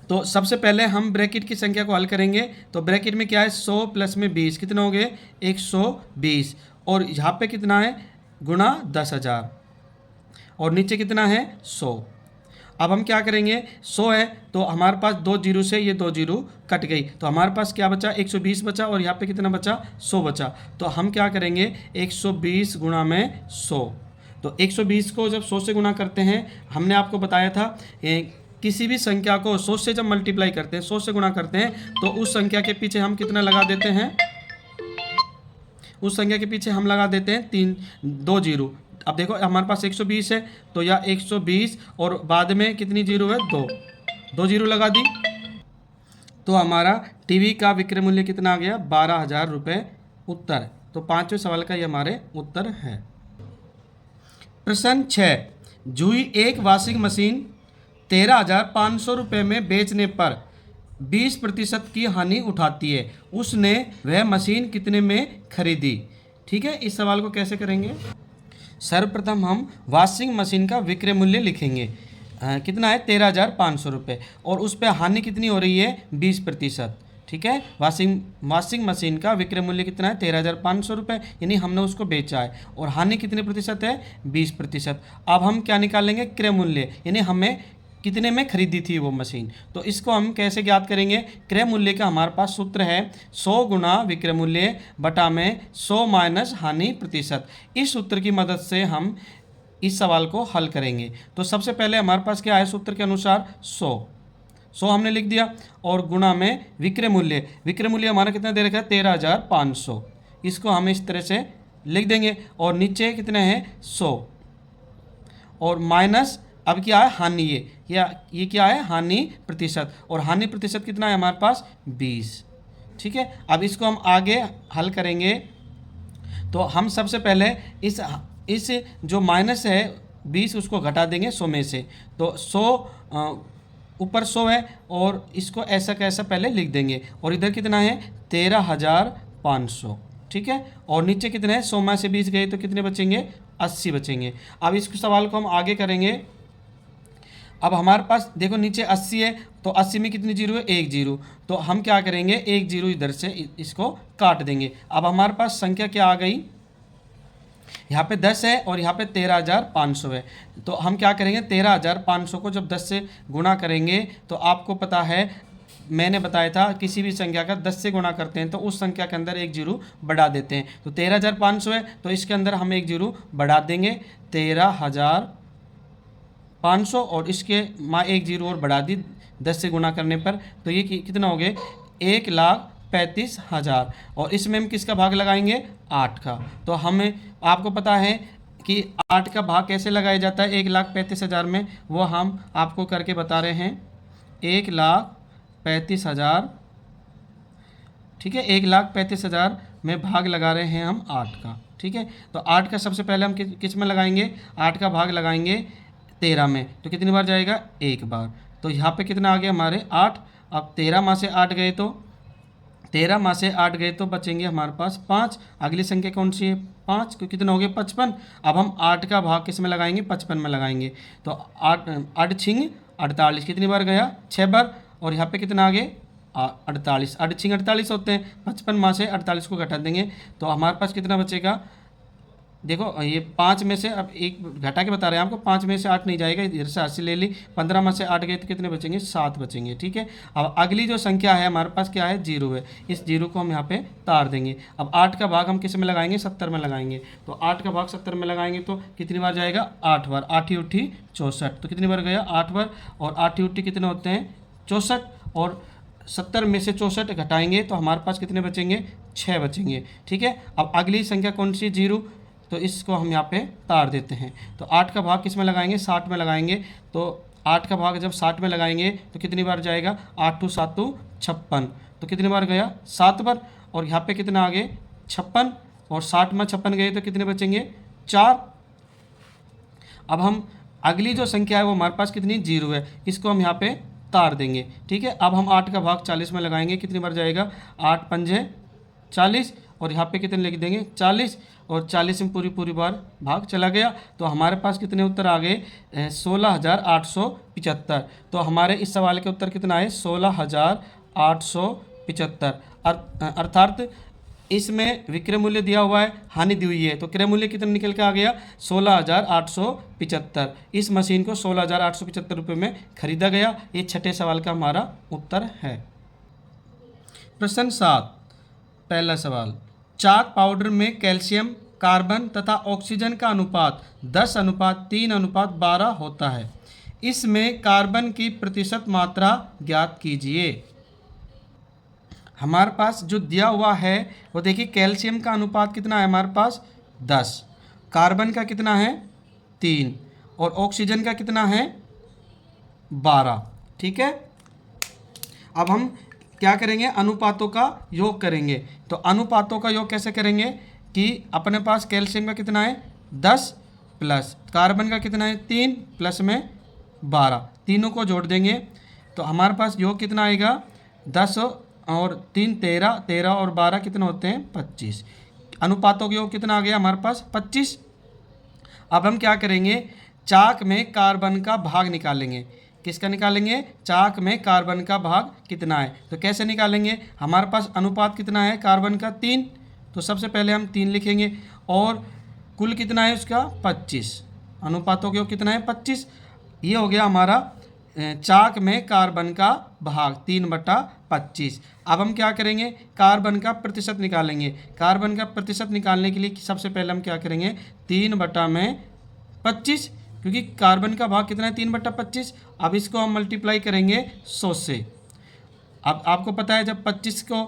तो सबसे पहले हम ब्रैकेट की संख्या को हल करेंगे। तो ब्रैकेट में क्या है? 100 प्लस में 20 कितना हो गए? 120। और यहाँ पे कितना है? गुणा 10,000 और नीचे कितना है? 100। अब हम क्या करेंगे? 100 है तो हमारे पास 2 जीरो से ये 2 जीरो कट गई, तो हमारे पास क्या बचा? 120 बचा, और यहाँ पे कितना बचा? 100 बचा। तो हम क्या करेंगे? 120 गुणा में 100। तो 120 को जब 100 से गुणा करते हैं, हमने आपको बताया था किसी भी संख्या को 100 से जब मल्टीप्लाई करते हैं, 100 से गुणा करते हैं, तो उस संख्या के पीछे हम कितना लगा देते हैं? उस संख्या के पीछे हम लगा देते हैं 2 जीरो। अब देखो हमारे पास 120 है तो या 120 और बाद में कितनी जीरो है? 2 जीरो लगा दी। तो हमारा टीवी का विक्रय मूल्य कितना आ गया? 12,000 रुपये उत्तर। तो 5वें सवाल का ये हमारे उत्तर है। प्रश्न 6, जूही एक वॉशिंग मशीन 13,500 रुपये में बेचने पर 20% की हानि उठाती है, उसने वह मशीन कितने में खरीदी? ठीक है, इस सवाल को कैसे करेंगे? सर्वप्रथम हम वॉशिंग मशीन का विक्रय मूल्य लिखेंगे। कितना है? 13,500 रुपये, और उस पर हानि कितनी हो रही है? 20%। ठीक है, वॉशिंग मशीन का विक्रय मूल्य कितना है? 13,500 रुपये, यानी हमने उसको बेचा है, और हानि कितने प्रतिशत है? 20%। अब हम क्या निकालेंगे? क्रय मूल्य, यानी हमें कितने में खरीदी थी वो मशीन। तो इसको हम कैसे ज्ञात करेंगे? क्रय मूल्य का हमारे पास सूत्र है 100 गुणा विक्रय मूल्य बटा में 100 माइनस हानि प्रतिशत। इस सूत्र की मदद से हम इस सवाल को हल करेंगे। तो सबसे पहले हमारे पास क्या है? सूत्र के अनुसार 100 हमने लिख दिया, और गुणा में विक्रय मूल्य हमारा कितना दे रखा है? 13,500। इसको हम इस तरह से लिख देंगे, और नीचे कितने हैं? 100, और माइनस अब क्या है? हानि। ये क्या है? हानि प्रतिशत, और हानि प्रतिशत कितना है हमारे पास? 20। ठीक है, अब इसको हम आगे हल करेंगे। तो हम सबसे पहले इस जो माइनस है 20 उसको घटा देंगे 100 में से। तो 100 ऊपर 100 है, और इसको ऐसा कैसा पहले लिख देंगे, और इधर कितना है? 13,500। ठीक है, और नीचे कितने हैं? 100 में से 20 गए तो कितने बचेंगे? 80 बचेंगे। अब इस सवाल को हम आगे करेंगे। अब हमारे पास देखो नीचे 80 है, तो 80 में कितनी जीरो है? 1 जीरो। तो हम क्या करेंगे? 1 जीरो इधर से इसको काट देंगे। अब हमारे पास संख्या क्या आ गई? यहाँ पे 10 है और यहाँ पे 13,500 है। तो हम क्या करेंगे? 13,500 को जब 10 से गुणा करेंगे, तो आपको पता है मैंने बताया था किसी भी संख्या का 10 से गुणा करते हैं तो उस संख्या के अंदर 1 जीरो बढ़ा देते हैं। तो 13,500 है तो इसके अंदर हम 1 जीरो बढ़ा देंगे 13,500, और इसके माँ 1 जीरो और बढ़ा दी 10 से गुणा करने पर। तो ये कितना हो गए? 1,35,000, और इसमें हम किसका भाग लगाएंगे? 8 का। तो हमें आपको पता है कि 8 का भाग कैसे लगाया जाता है 1,35,000 में, वो हम आपको करके बता रहे हैं। 1,35,000, ठीक है, 1,35,000 में भाग लगा रहे हैं हम 8 का। ठीक है, तो 8 का सबसे पहले हम किस में लगाएंगे? 8 का भाग लगाएंगे 13 में, तो कितनी बार जाएगा? 1 बार। तो यहाँ पे कितना आ गया हमारे? 8। अब 13 में से 8 गए तो 13 में से 8 गए तो बचेंगे हमारे पास 5। अगली संख्या कौन सी है? 5, क्योंकि कितना हो गया? 55। अब हम 8 का भाग किस में लगाएंगे? 55 में लगाएंगे। तो 8 छिंग 48, कितनी बार गया? 6 बार। और यहाँ पे कितना आ गए? 48। 8 छिंग 48 होते हैं, 55 में से 48 को घटा देंगे तो हमारे पास कितना बचेगा? देखो ये 5 में से, अब एक घटा के बता रहे हैं आपको, 5 में से 8 नहीं जाएगा, इधर से 80 ले ली, 15 में से 8 गए तो कितने बचेंगे? 7 बचेंगे। ठीक है, अब अगली जो संख्या है हमारे पास क्या है? 0 है। इस 0 को हम यहाँ पे तार देंगे। अब 8 का भाग हम किस में लगाएंगे? 70 में लगाएंगे। तो 8 का भाग 70 में लगाएंगे तो कितनी बार जाएगा? 8 बार। 8 उठी 64, तो कितनी बार गया? 8 बार। और 8 उठी कितने होते हैं? 64। और 70 में से 64 घटाएंगे तो हमारे पास कितने बचेंगे? 6 बचेंगे। ठीक है, अब अगली संख्या कौन सी? 0, तो इसको हम यहाँ पे तार देते हैं। तो 8 का भाग किस में लगाएंगे? 60 में लगाएंगे। तो 8 का भाग जब 60 में लगाएंगे तो कितनी बार जाएगा? 8 2 7 56, तो कितनी बार गया? 7 बार। और यहाँ पे कितना आ गए? 56। और 60 में 56 गए तो कितने बचेंगे? 4। अब हम अगली जो संख्या है वो हमारे पास कितनी? 0 है, इसको हम यहाँ पे तार देंगे। ठीक है, अब हम 8 का भाग 40 में लगाएंगे, कितनी बार जाएगा? 8 पंजे 40, और यहाँ पे कितने लिख देंगे? 40। और 40 में पूरी बार भाग चला गया तो हमारे पास कितने उत्तर आ गए? 16,875। तो हमारे इस सवाल के उत्तर कितना है? 16,875। अर्थात इसमें विक्रय मूल्य दिया हुआ है, हानि दी हुई है, तो क्रय मूल्य कितना निकल के आ गया? 16,875। इस मशीन को 16,875 रुपये में खरीदा गया। ये छठे सवाल का हमारा उत्तर है। प्रश्न 7, पहला सवाल, चाक पाउडर में कैल्शियम, कार्बन तथा ऑक्सीजन का अनुपात 10:3:12 होता है। इसमें कार्बन की प्रतिशत मात्रा ज्ञात कीजिए। हमारे पास जो दिया हुआ है वो देखिए, कैल्शियम का अनुपात कितना है हमारे पास? 10, कार्बन का कितना है? 3, और ऑक्सीजन का कितना है? 12। ठीक है, अब हम क्या करेंगे? अनुपातों का योग करेंगे। तो अनुपातों का योग कैसे करेंगे कि अपने पास कैल्शियम का कितना है? 10 प्लस कार्बन का कितना है? 3 प्लस में 12, तीनों को जोड़ देंगे तो हमारे पास योग कितना आएगा? 10 और 3 13, 13 और 12 कितने होते हैं? 25। अनुपातों का योग कितना आ गया हमारे पास? 25। अब हम क्या करेंगे? चाक में कार्बन का भाग निकालेंगे। किसका निकालेंगे? चाक में कार्बन का भाग कितना है। तो कैसे निकालेंगे? हमारे पास अनुपात कितना है कार्बन का? 3, तो सबसे पहले हम 3 लिखेंगे। और कुल कितना है उसका? 25। अनुपातों का योग कितना है? 25। ये हो गया हमारा चाक में कार्बन का भाग 3/25। अब हम क्या करेंगे? कार्बन का प्रतिशत निकालेंगे। कार्बन का प्रतिशत निकालने के लिए सबसे पहले हम क्या करेंगे? 3/25, क्योंकि कार्बन का भाग कितना है? 3/25। अब इसको हम मल्टीप्लाई करेंगे 100 से। अब आपको पता है जब 25 को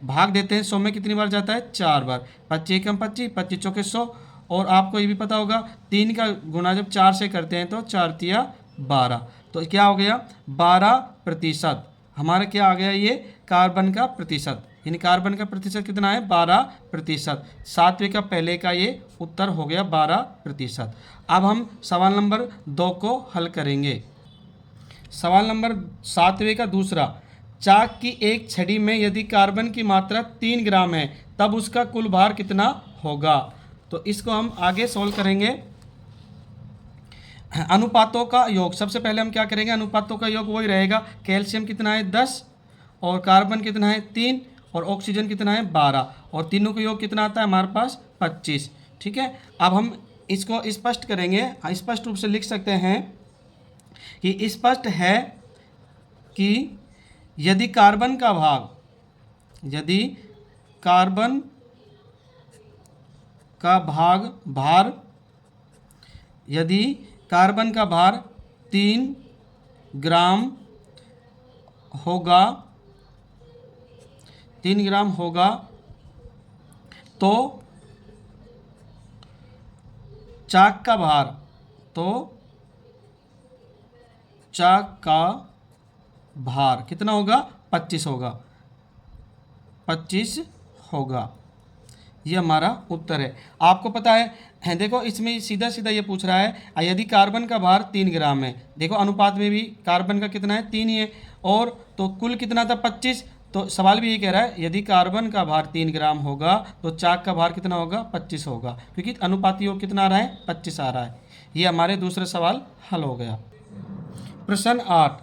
भाग देते हैं 100 में कितनी बार जाता है? 4 बार। 25 एकम 25, 25 चौके 100। और आपको ये भी पता होगा 3 का गुना जब 4 से करते हैं तो 4 तिया 12, तो क्या हो गया? 12%। हमारा क्या आ गया? ये कार्बन का प्रतिशत, यानी कार्बन का प्रतिशत कितना है? 12%। 7वें का पहले का ये उत्तर हो गया 12%। अब हम सवाल नंबर 2 को हल करेंगे। सवाल नंबर 7वें का दूसरा, चाक की एक छड़ी में यदि कार्बन की मात्रा 3 ग्राम है तब उसका कुल भार कितना होगा? तो इसको हम आगे सॉल्व करेंगे। अनुपातों का योग, सबसे पहले हम क्या करेंगे? अनुपातों का योग वही रहेगा, कैल्शियम कितना है? 10, और कार्बन कितना है? 3, और ऑक्सीजन कितना है? 12, और तीनों का योग कितना आता है हमारे पास? 25। ठीक है, अब हम इसको स्पष्ट करेंगे। स्पष्ट रूप से लिख सकते हैं कि स्पष्ट है कि यदि कार्बन का भाग, यदि कार्बन का भार, यदि कार्बन का भार 3 ग्राम होगा, 3 ग्राम होगा तो चाक का भार, तो चाक का भार कितना होगा? 25 होगा, 25 होगा। ये हमारा उत्तर है। आपको पता है देखो इसमें सीधा सीधा ये पूछ रहा है यदि कार्बन का भार 3 ग्राम है, देखो अनुपात में भी कार्बन का कितना है? 3 ही है, और तो कुल कितना था? 25, तो सवाल भी ये कह रहा है यदि कार्बन का भार 3 ग्राम होगा तो चाक का भार कितना होगा 25 होगा, क्योंकि अनुपाती योग कितना आ रहा है 25 आ रहा है। ये हमारे दूसरे सवाल हल हो गया। प्रश्न 8,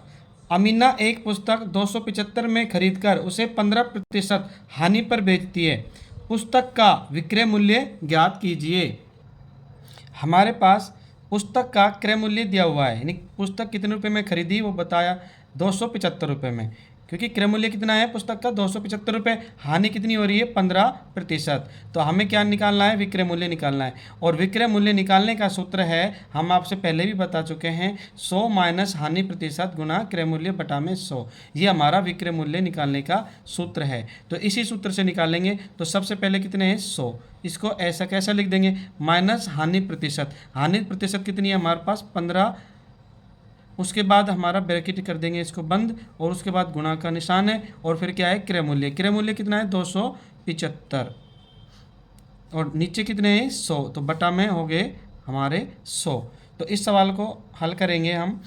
अमीना एक पुस्तक 275 में खरीदकर उसे 15% हानि पर बेचती है, पुस्तक का विक्रय मूल्य ज्ञात कीजिए। हमारे पास पुस्तक का क्रय मूल्य दिया हुआ है, यानी पुस्तक कितने रुपए में खरीदी वो बताया 275 रुपये में, क्योंकि क्रय मूल्य कितना है पुस्तक का 275 रुपये, हानि कितनी हो रही है 15%। तो हमें क्या निकालना है, विक्रय मूल्य निकालना है। और विक्रय मूल्य निकालने का सूत्र है, हम आपसे पहले भी बता चुके हैं, 100 माइनस हानि प्रतिशत गुना क्रय मूल्य बटा में 100। ये हमारा विक्रय मूल्य निकालने का सूत्र है। तो इसी सूत्र से निकालेंगे। तो सबसे पहले कितने हैं 100, इसको ऐसा कैसा लिख देंगे, माइनस हानि प्रतिशत। हानि प्रतिशत कितनी है हमारे पास 15, उसके बाद हमारा ब्रैकेट कर देंगे इसको बंद, और उसके बाद गुणा का निशान है, और फिर क्या है क्रय मूल्य। क्रय मूल्य कितना है 275, और नीचे कितने हैं 100, तो बटा में हो गए हमारे 100। तो इस सवाल को हल करेंगे हम।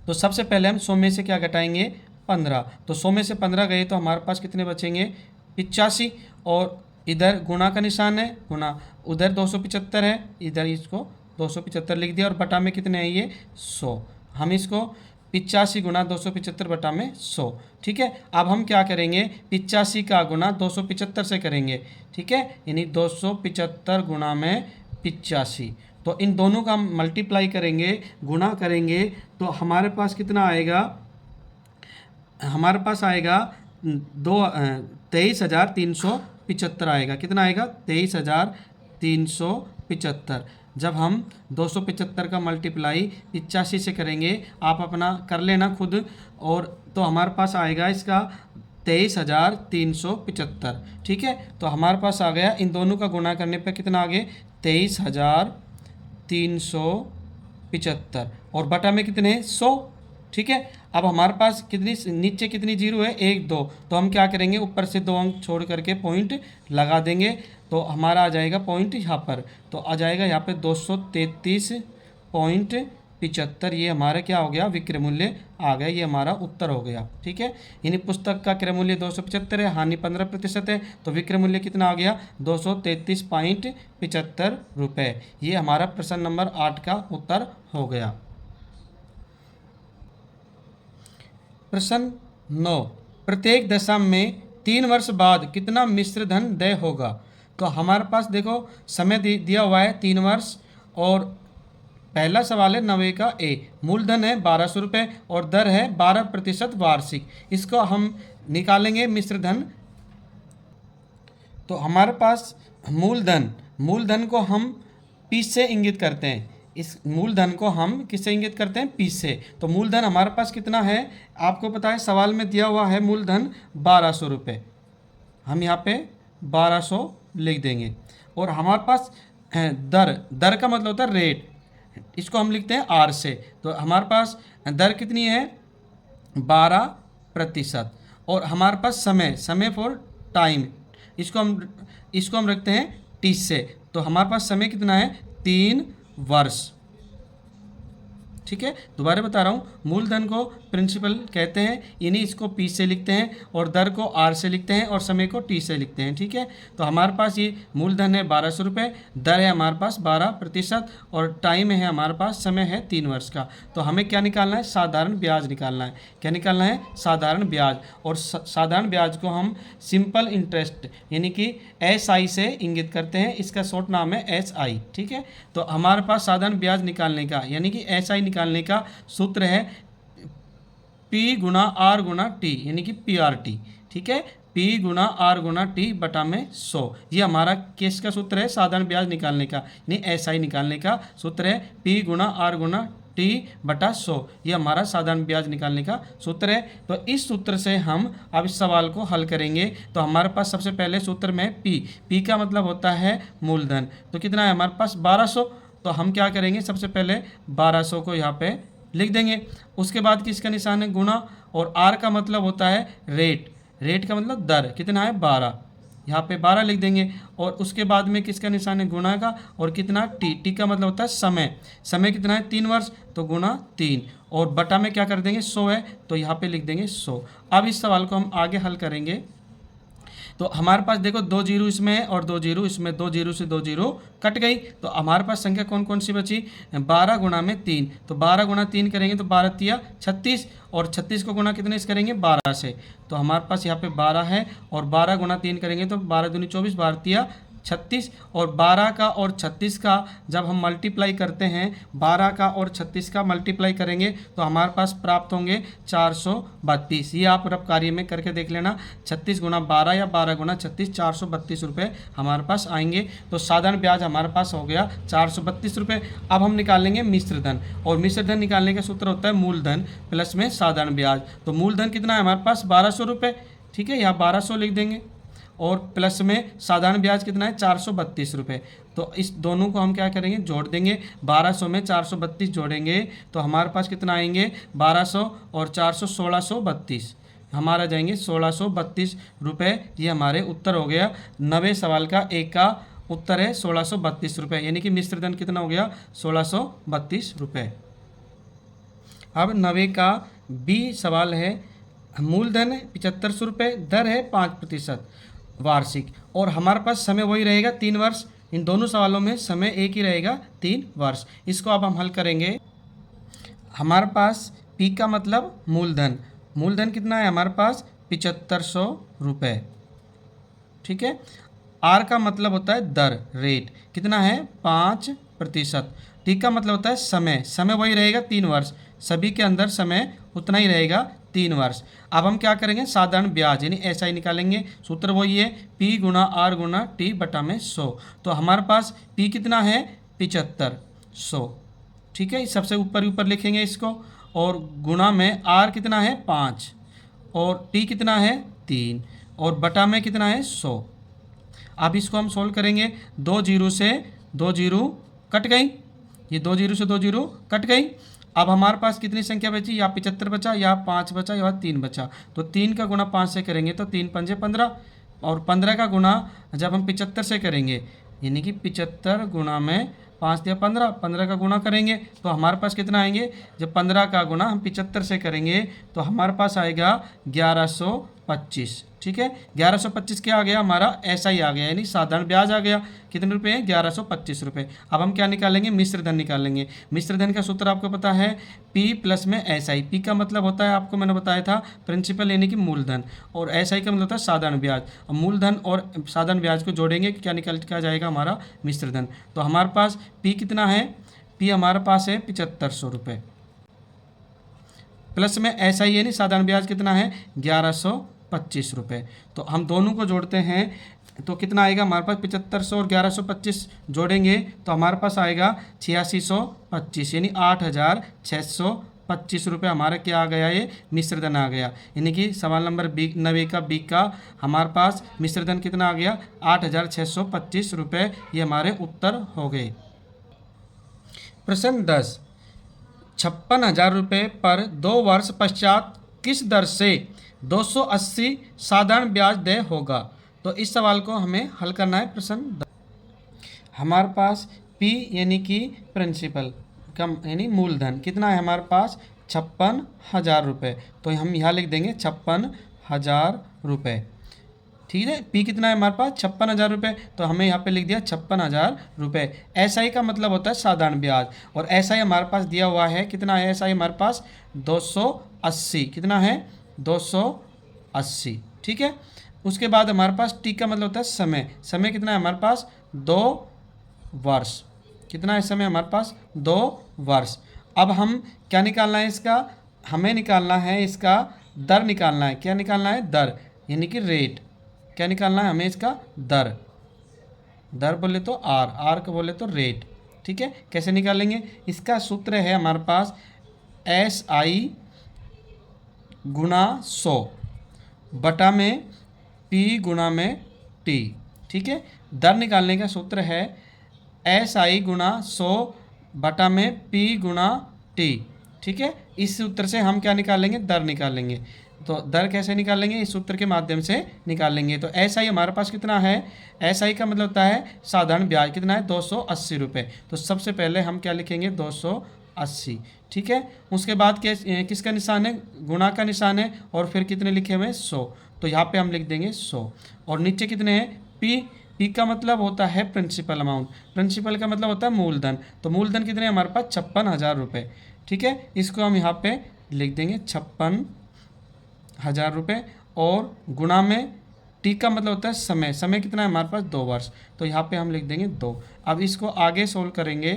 तो सबसे पहले हम 100 में से क्या घटाएंगे 15, तो 100 में से 15 गए तो हमारे पास कितने बचेंगे 85, और इधर गुणा का निशान है, गुणा उधर 275 है, इधर इसको 275 लिख दिया, और बटा में कितने हैं ये 100। हम इसको 85 गुना 275 बटा में 100, ठीक है। अब हम क्या करेंगे 85 का गुना 275 से करेंगे, ठीक है, यानी 275 गुना में 85। तो इन दोनों का हम मल्टीप्लाई करेंगे, गुना करेंगे, तो हमारे पास कितना आएगा, हमारे पास आएगा 23,375 आएगा। कितना आएगा 23,375। जब हम 275 का मल्टीप्लाई 85 से करेंगे, आप अपना कर लेना खुद, और तो हमारे पास आएगा इसका 23,375, ठीक है। तो हमारे पास आ गया, इन दोनों का गुणा करने पर कितना आ गया 23,375, और बटा में कितने हैं 100, ठीक है। अब हमारे पास कितनी नीचे कितनी जीरो है 1 2, तो हम क्या करेंगे ऊपर से 2 अंक छोड़ करके पॉइंट लगा देंगे, तो हमारा आ जाएगा पॉइंट यहाँ पर, तो आ जाएगा यहाँ पे 233.75। ये हमारा क्या हो गया विक्रय मूल्य आ गया, ये हमारा उत्तर हो गया, ठीक है। यानी पुस्तक का क्रय मूल्य 275 है, हानि 15% है, तो विक्रय मूल्य कितना आ गया 233.75 रुपये। ये हमारा प्रश्न नंबर 8 का उत्तर हो गया। प्रश्न 9, प्रत्येक दशम में 3 वर्ष बाद कितना मिश्र धन देय होगा। तो हमारे पास देखो समय दिया हुआ है 3 वर्ष, और पहला सवाल है 90 का ए, मूलधन है 1200 रुपये और दर है 12% वार्षिक। इसको हम निकालेंगे मिश्र धन। तो हमारे पास मूलधन को हम पी से इंगित करते हैं, इस मूलधन को हम किससे इंगित करते हैं पी से। तो मूलधन हमारे पास कितना है, आपको पता है सवाल में दिया हुआ है मूलधन 1200 रुपये, हम यहाँ पे 1200 लिख देंगे। और हमारे पास दर का मतलब होता है रेट, इसको हम लिखते हैं आर से। तो हमारे पास दर कितनी है 12%, और हमारे पास समय फॉर टाइम, इसको हम रखते हैं टी से। तो हमारे पास समय कितना है 3 वर्ष, ठीक है। दोबारा बता रहा हूँ, मूलधन को प्रिंसिपल कहते हैं, यानी इसको पी से लिखते हैं, और दर को आर से लिखते हैं, और समय को टी से लिखते हैं, ठीक है। तो हमारे पास ये मूलधन है 1200 रुपये, दर है हमारे पास 12%, और टाइम है हमारे पास, समय है 3 वर्ष का। तो हमें क्या निकालना है साधारण ब्याज निकालना है। क्या निकालना है साधारण ब्याज, और साधारण ब्याज को हम सिंपल इंटरेस्ट यानी कि SI से इंगित करते हैं, इसका शॉर्ट नाम है SI, ठीक है। तो हमारे पास साधारण ब्याज निकालने का यानी कि SI निकालने का सूत्र है P गुना R गुना T, यानी कि PRT, ठीक है। P गुना R गुना T बटा में 100, ये हमारा केस का सूत्र है साधारण ब्याज निकालने का, यानी SI निकालने का सूत्र है P गुना R गुना T बटा 100, ये हमारा साधारण ब्याज निकालने का सूत्र है। तो इस सूत्र से हम अब इस सवाल को हल करेंगे। तो हमारे पास सबसे पहले सूत्र में P का मतलब होता है मूलधन, तो कितना है हमारे पास 1200। तो हम क्या करेंगे सबसे पहले 1200 को यहाँ पे लिख देंगे, उसके बाद किसका निशान है गुणा, और R का मतलब होता है रेट का मतलब दर, कितना है 12, यहाँ पे 12 लिख देंगे और उसके बाद में किसका निशान है, गुणा का, और कितना, टी। टी का मतलब होता है समय। समय कितना है, 3 वर्ष, तो गुणा 3, और बटा में क्या कर देंगे, 100 है, तो यहाँ पे लिख देंगे 100। अब इस सवाल को हम आगे हल करेंगे। तो हमारे पास देखो 2 जीरो इसमें है और 2 जीरो इसमें, 2 जीरो से 2 जीरो कट गई, तो हमारे पास संख्या कौन कौन सी बची, 12 गुणा में 3, तो 12 गुणा 3 करेंगे तो 12 तिया 36, और 36 को गुणा कितने से करेंगे, 12 से, तो हमारे पास यहाँ पे 12 है, और 12 गुणा 3 करेंगे तो 12 दूनी 24, 12 तिया 36, और 12 का और 36 का जब हम मल्टीप्लाई करते हैं, 12 का और 36 का मल्टीप्लाई करेंगे तो हमारे पास प्राप्त होंगे 432। ये आप रफ कार्य में करके देख लेना, 36 गुणा 12 या 12 गुणा 36, 432 रुपये हमारे पास आएंगे। तो साधारण ब्याज हमारे पास हो गया 432 रुपये। अब हम निकालेंगे मिश्र धन, और मिश्र धन निकालने का सूत्र होता है मूलधन प्लस में साधारण ब्याज। तो मूलधन कितना है हमारे पास, 1200 रुपये, ठीक है, यहाँ 1200 लिख देंगे, और प्लस में साधारण ब्याज कितना है, 432 रुपये। तो इस दोनों को हम क्या करेंगे, जोड़ देंगे, 1200 में 432 जोड़ेंगे तो हमारे पास कितना आएंगे, 1200 और 400 1632, हमारा जाएंगे 1632 रुपये। ये हमारे उत्तर हो गया। 90 सवाल का एक का उत्तर है 1632 रुपये, यानी कि मिश्र धन कितना हो गया, 1632 रुपये। अब 90 का बी सवाल है, मूलधन 7500 रुपये, दर है 5% वार्षिक, और हमारे पास समय वही रहेगा 3 वर्ष। इन दोनों सवालों में समय एक ही रहेगा, 3 वर्ष। इसको अब हम हल करेंगे। हमारे पास पी का मतलब मूलधन, मूलधन कितना है हमारे पास, 7500 रुपये, ठीक है। आर का मतलब होता है दर, रेट, कितना है, 5%। टी का मतलब होता है समय, समय वही रहेगा 3 वर्ष, सभी के अंदर समय उतना ही रहेगा, 3 वर्ष। अब हम क्या करेंगे, साधारण ब्याज यानी SI निकालेंगे। सूत्र वही है, P गुणा R गुणा T बटा में 100। तो हमारे पास P कितना है, 7500, ठीक है, सबसे ऊपर लिखेंगे इसको, और गुणा में R कितना है, 5, और T कितना है, 3, और बटा में कितना है, 100। अब इसको हम सोल्व करेंगे। 2 जीरो से 2 जीरो कट गई, ये 2 जीरो से 2 जीरो कट गई। अब हमारे पास कितनी संख्या बची, या 75 बचा, या 5 बचा, या 3 बचा। तो 3 का गुणा 5 से करेंगे तो 3 पंजे 15, और 15 का गुणा जब हम 75 से करेंगे, यानी कि 75 गुणा में 5 दिया 15, 15 का गुणा करेंगे तो हमारे पास कितना आएंगे, जब 15 का गुणा हम 75 से करेंगे तो हमारे पास आएगा 1125, ठीक है। 1125 क्या आ गया, हमारा SI आ गया, यानी साधारण ब्याज आ गया। कितने रुपए हैं, 1125 रुपये। अब हम क्या निकालेंगे, मिश्र धन निकालेंगे। मिश्र धन का सूत्र आपको पता है, P प्लस में SI। P का मतलब होता है, आपको मैंने बताया था, प्रिंसिपल यानी कि मूलधन, और SI का मतलब होता है साधारण ब्याज। अब मूलधन और साधारण ब्याज को जोड़ेंगे क्या निकल क्या जाएगा, हमारा मिश्र धन। तो हमारे पास P कितना है, P हमारे पास है 7500 रुपये, प्लस में SI यानी साधारण ब्याज कितना है, 1125 रुपये। तो हम दोनों को जोड़ते हैं तो कितना आएगा हमारे पास, 7500 और 1125 जोड़ेंगे तो हमारे पास आएगा 8625, यानी 8625 रुपये हमारा क्या आ गया, ये मिश्र धन आ गया। यानी कि सवाल नंबर 90 का बी का हमारे पास मिश्र धन कितना आ गया, 8625 रुपये। ये हमारे उत्तर हो गए। प्रश्न 10, 56,000 रुपये पर 2 वर्ष पश्चात किस दर से 280 साधारण ब्याज देय होगा। तो इस सवाल को हमें हल करना है। प्रश्न हमारे पास P यानी कि प्रिंसिपल कम यानी मूलधन कितना है हमारे पास, 56,000 रुपये। तो हम यहाँ लिख देंगे 56,000 रुपये, ठीक है। P कितना है हमारे पास, 56,000 रुपये, तो हमें यहाँ पे लिख दिया 56,000 रुपये। SI का मतलब होता है साधारण ब्याज, और SI हमारे पास दिया हुआ है, कितना है SI हमारे पास, 280, कितना है, 280, ठीक है। उसके बाद हमारे पास T का मतलब होता है समय, समय कितना है हमारे पास, 2 वर्ष, कितना है समय हमारे पास, 2 वर्ष। अब हम क्या निकालना है इसका, हमें निकालना है इसका दर निकालना है। क्या निकालना है, दर यानी कि रेट। क्या निकालना है हमें इसका दर, दर बोले तो आर, आर को बोले तो रेट, ठीक है। कैसे निकालेंगे, इसका सूत्र है हमारे पास SI गुणा 100 बटा में P गुणा में T, ठीक है। दर निकालने का सूत्र है SI गुणा 100 बटा में P गुणा T, ठीक है। इस सूत्र से हम क्या निकालेंगे, दर निकालेंगे। तो दर कैसे निकालेंगे, इस सूत्र के माध्यम से निकालेंगे। तो एस आई हमारे पास कितना है, एस आई का मतलब होता है साधारण ब्याज, कितना है 280 रुपये। तो सबसे पहले हम क्या लिखेंगे 280, ठीक है। उसके बाद किसका निशान है, गुणा का निशान है, और फिर कितने लिखे हुए हैं 100, तो यहाँ पे हम लिख देंगे 100। और नीचे कितने हैं पी, पी का मतलब होता है प्रिंसिपल अमाउंट, प्रिंसिपल का मतलब होता है मूलधन। तो मूलधन कितने हैं हमारे पास 56,000 रुपये, ठीक है। इसको हम यहाँ पे लिख देंगे 56,000 रुपये, और गुणा में टी का मतलब होता है समय, समय कितना है हमारे पास 2 वर्ष, तो यहाँ पे हम लिख देंगे 2। अब इसको आगे सोल्व करेंगे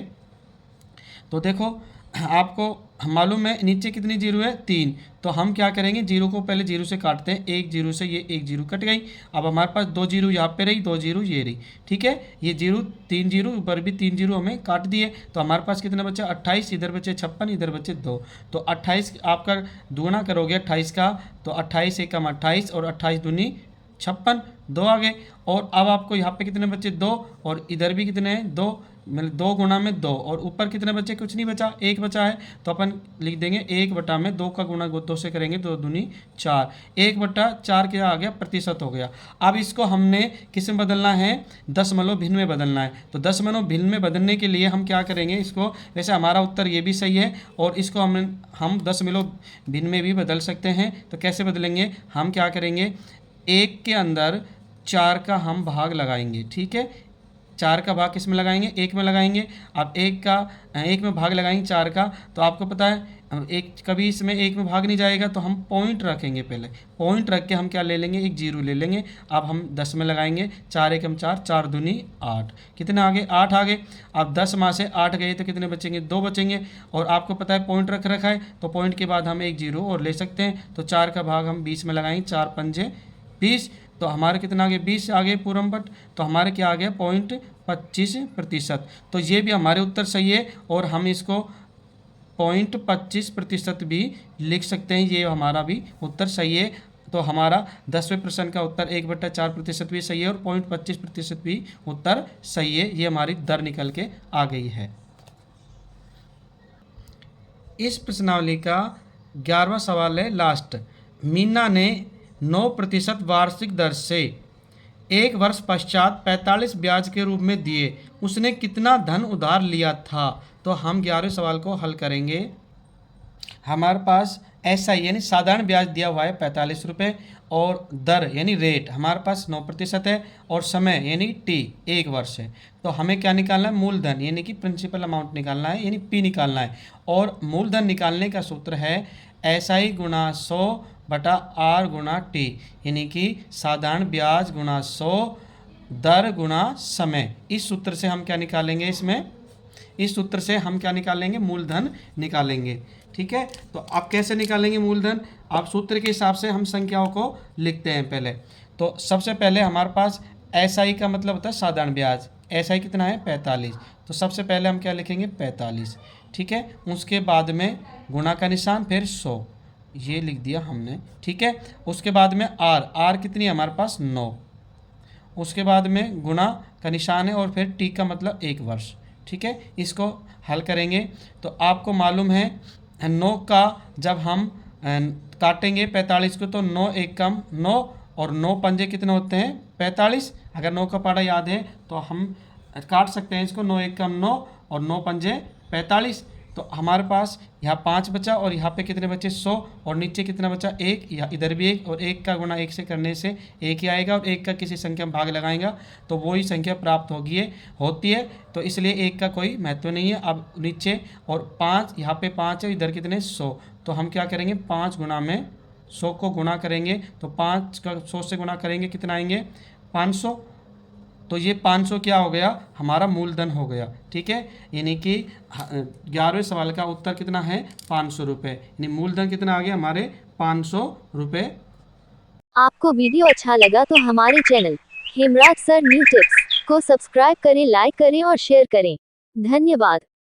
तो देखो आपको मालूम है नीचे कितनी जीरो है 3, तो हम क्या करेंगे जीरो को पहले जीरो से काटते हैं, एक जीरो से ये एक जीरो कट गई। अब हमारे पास 2 जीरो यहाँ पे रही, 2 जीरो ये रही, ठीक है। ये जीरो 3 जीरो, ऊपर भी 3 जीरो हमें काट दिए, तो हमारे पास कितना बचा 28, इधर बचे 56, इधर बचे 2। तो 28 आपका दुगुना करोगे 28 का, तो 28 एकम 28 और 28 दूनी 56, 2 आ गए। और अब आपको यहाँ पे कितने बचे 2, और इधर भी कितने हैं 2, मतलब 2 गुणा में 2, और ऊपर कितने बचे, कुछ नहीं बचा, 1 बचा है। तो अपन लिख देंगे 1 बटा में 2 का गुणा 2 से करेंगे, 2 दूनी 4, 1/4 क्या आ गया, प्रतिशत हो गया। अब इसको हमने किस में बदलना है, दशमलव भिन्न में बदलना है। तो दशमलव भिन्न में बदलने के लिए हम क्या करेंगे इसको, वैसे हमारा उत्तर ये भी सही है, और इसको हम दशमलव भिन्न में भी बदल सकते हैं। तो कैसे बदलेंगे, हम क्या करेंगे 1 के अंदर 4 का हम भाग लगाएंगे, ठीक है। 4 का भाग किस में लगाएंगे, 1 में लगाएंगे। अब 1 में भाग लगाएंगे 4 का, तो आपको पता है एक कभी इसमें 1 में भाग नहीं जाएगा, तो हम पॉइंट रखेंगे, पहले पॉइंट रख के हम क्या ले लेंगे, एक जीरो ले लेंगे। अब हम 10 में लगाएंगे, 4 एकम 4, 4 दूनी 8, कितने आगे 8 आगे। अब 10 में से 8 गए तो कितने बचेंगे, 2 बचेंगे। और आपको पता है पॉइंट रख रखा है, तो पॉइंट के बाद हम एक जीरो और ले सकते हैं। तो 4 का भाग हम 20 में लगाएंगे, 4 पंजे 20, तो हमारे कितना आगे 20 आगे पूरमपट, तो हमारे क्या आ गया 0.25%। तो ये भी हमारे उत्तर सही है, और हम इसको 0.25% भी लिख सकते हैं, ये हमारा भी उत्तर सही है। तो हमारा 10वें प्रश्न का उत्तर 1/4% भी सही है, और 0.25% भी उत्तर सही है। ये हमारी दर निकल के आ गई है। इस प्रश्नावली का 11वां सवाल है लास्ट। मीना ने 9% वार्षिक दर से 1 वर्ष पश्चात 45 ब्याज के रूप में दिए, उसने कितना धन उधार लिया था। तो हम 11वें सवाल को हल करेंगे। हमारे पास ऐसा यानी साधारण ब्याज दिया हुआ है 45 रुपये, और दर यानी रेट हमारे पास 9% है, और समय यानी टी 1 वर्ष है। तो हमें क्या निकालना है, मूलधन यानी कि प्रिंसिपल अमाउंट निकालना है, यानी पी निकालना है। और मूलधन निकालने का सूत्र है SI गुणा 100 बटा R गुणा टी, यानी कि साधारण ब्याज गुणा 100 दर गुणा समय। इस सूत्र से हम क्या निकालेंगे, इस सूत्र से हम क्या निकालेंगे, मूलधन निकालेंगे, ठीक है। तो आप कैसे निकालेंगे मूलधन, आप सूत्र के हिसाब से हम संख्याओं को लिखते हैं पहले। तो सबसे पहले हमारे पास SI का मतलब होता है साधारण ब्याज, SI कितना है 45, तो सबसे पहले हम क्या लिखेंगे 45, ठीक है। उसके बाद में गुणा का निशान, फिर 100, ये लिख दिया हमने, ठीक है। उसके बाद में R कितनी है हमारे पास 9, उसके बाद में गुणा का निशान है, और फिर टी का मतलब 1 वर्ष, ठीक है। इसको हल करेंगे तो आपको मालूम है 9 का जब हम काटेंगे 45 को, तो 9 एकम 9, और 9 पंजे कितने होते हैं 45। अगर 9 का पाड़ा याद है तो हम काट सकते हैं इसको, 9 एकम 9 और 9 पंजे 45। तो हमारे पास यहाँ 5 बचा, और यहाँ पे कितने बचे 100, और नीचे कितना बचा 1, या इधर भी 1, और 1 का गुणा 1 से करने से 1 ही आएगा, और 1 का किसी संख्या में भाग लगाएगा तो वही संख्या प्राप्त होती है। तो इसलिए 1 का कोई महत्व नहीं है। अब नीचे और 5, यहाँ पे 5 है, इधर कितने 100, तो हम क्या करेंगे 5 गुणा में 100 को गुणा करेंगे, तो 5 का 100 से गुणा करेंगे, कितना आएंगे 500। तो ये 500 क्या हो गया, हमारा मूलधन हो गया, ठीक है। यानी कि 11वें सवाल का उत्तर कितना है 500 रुपये, यानी मूलधन कितना आ गया हमारे 500 रुपये।
आपको वीडियो अच्छा लगा तो हमारे channel Hemraj sir new tips को सब्सक्राइब करें, लाइक करें और शेयर करें। धन्यवाद।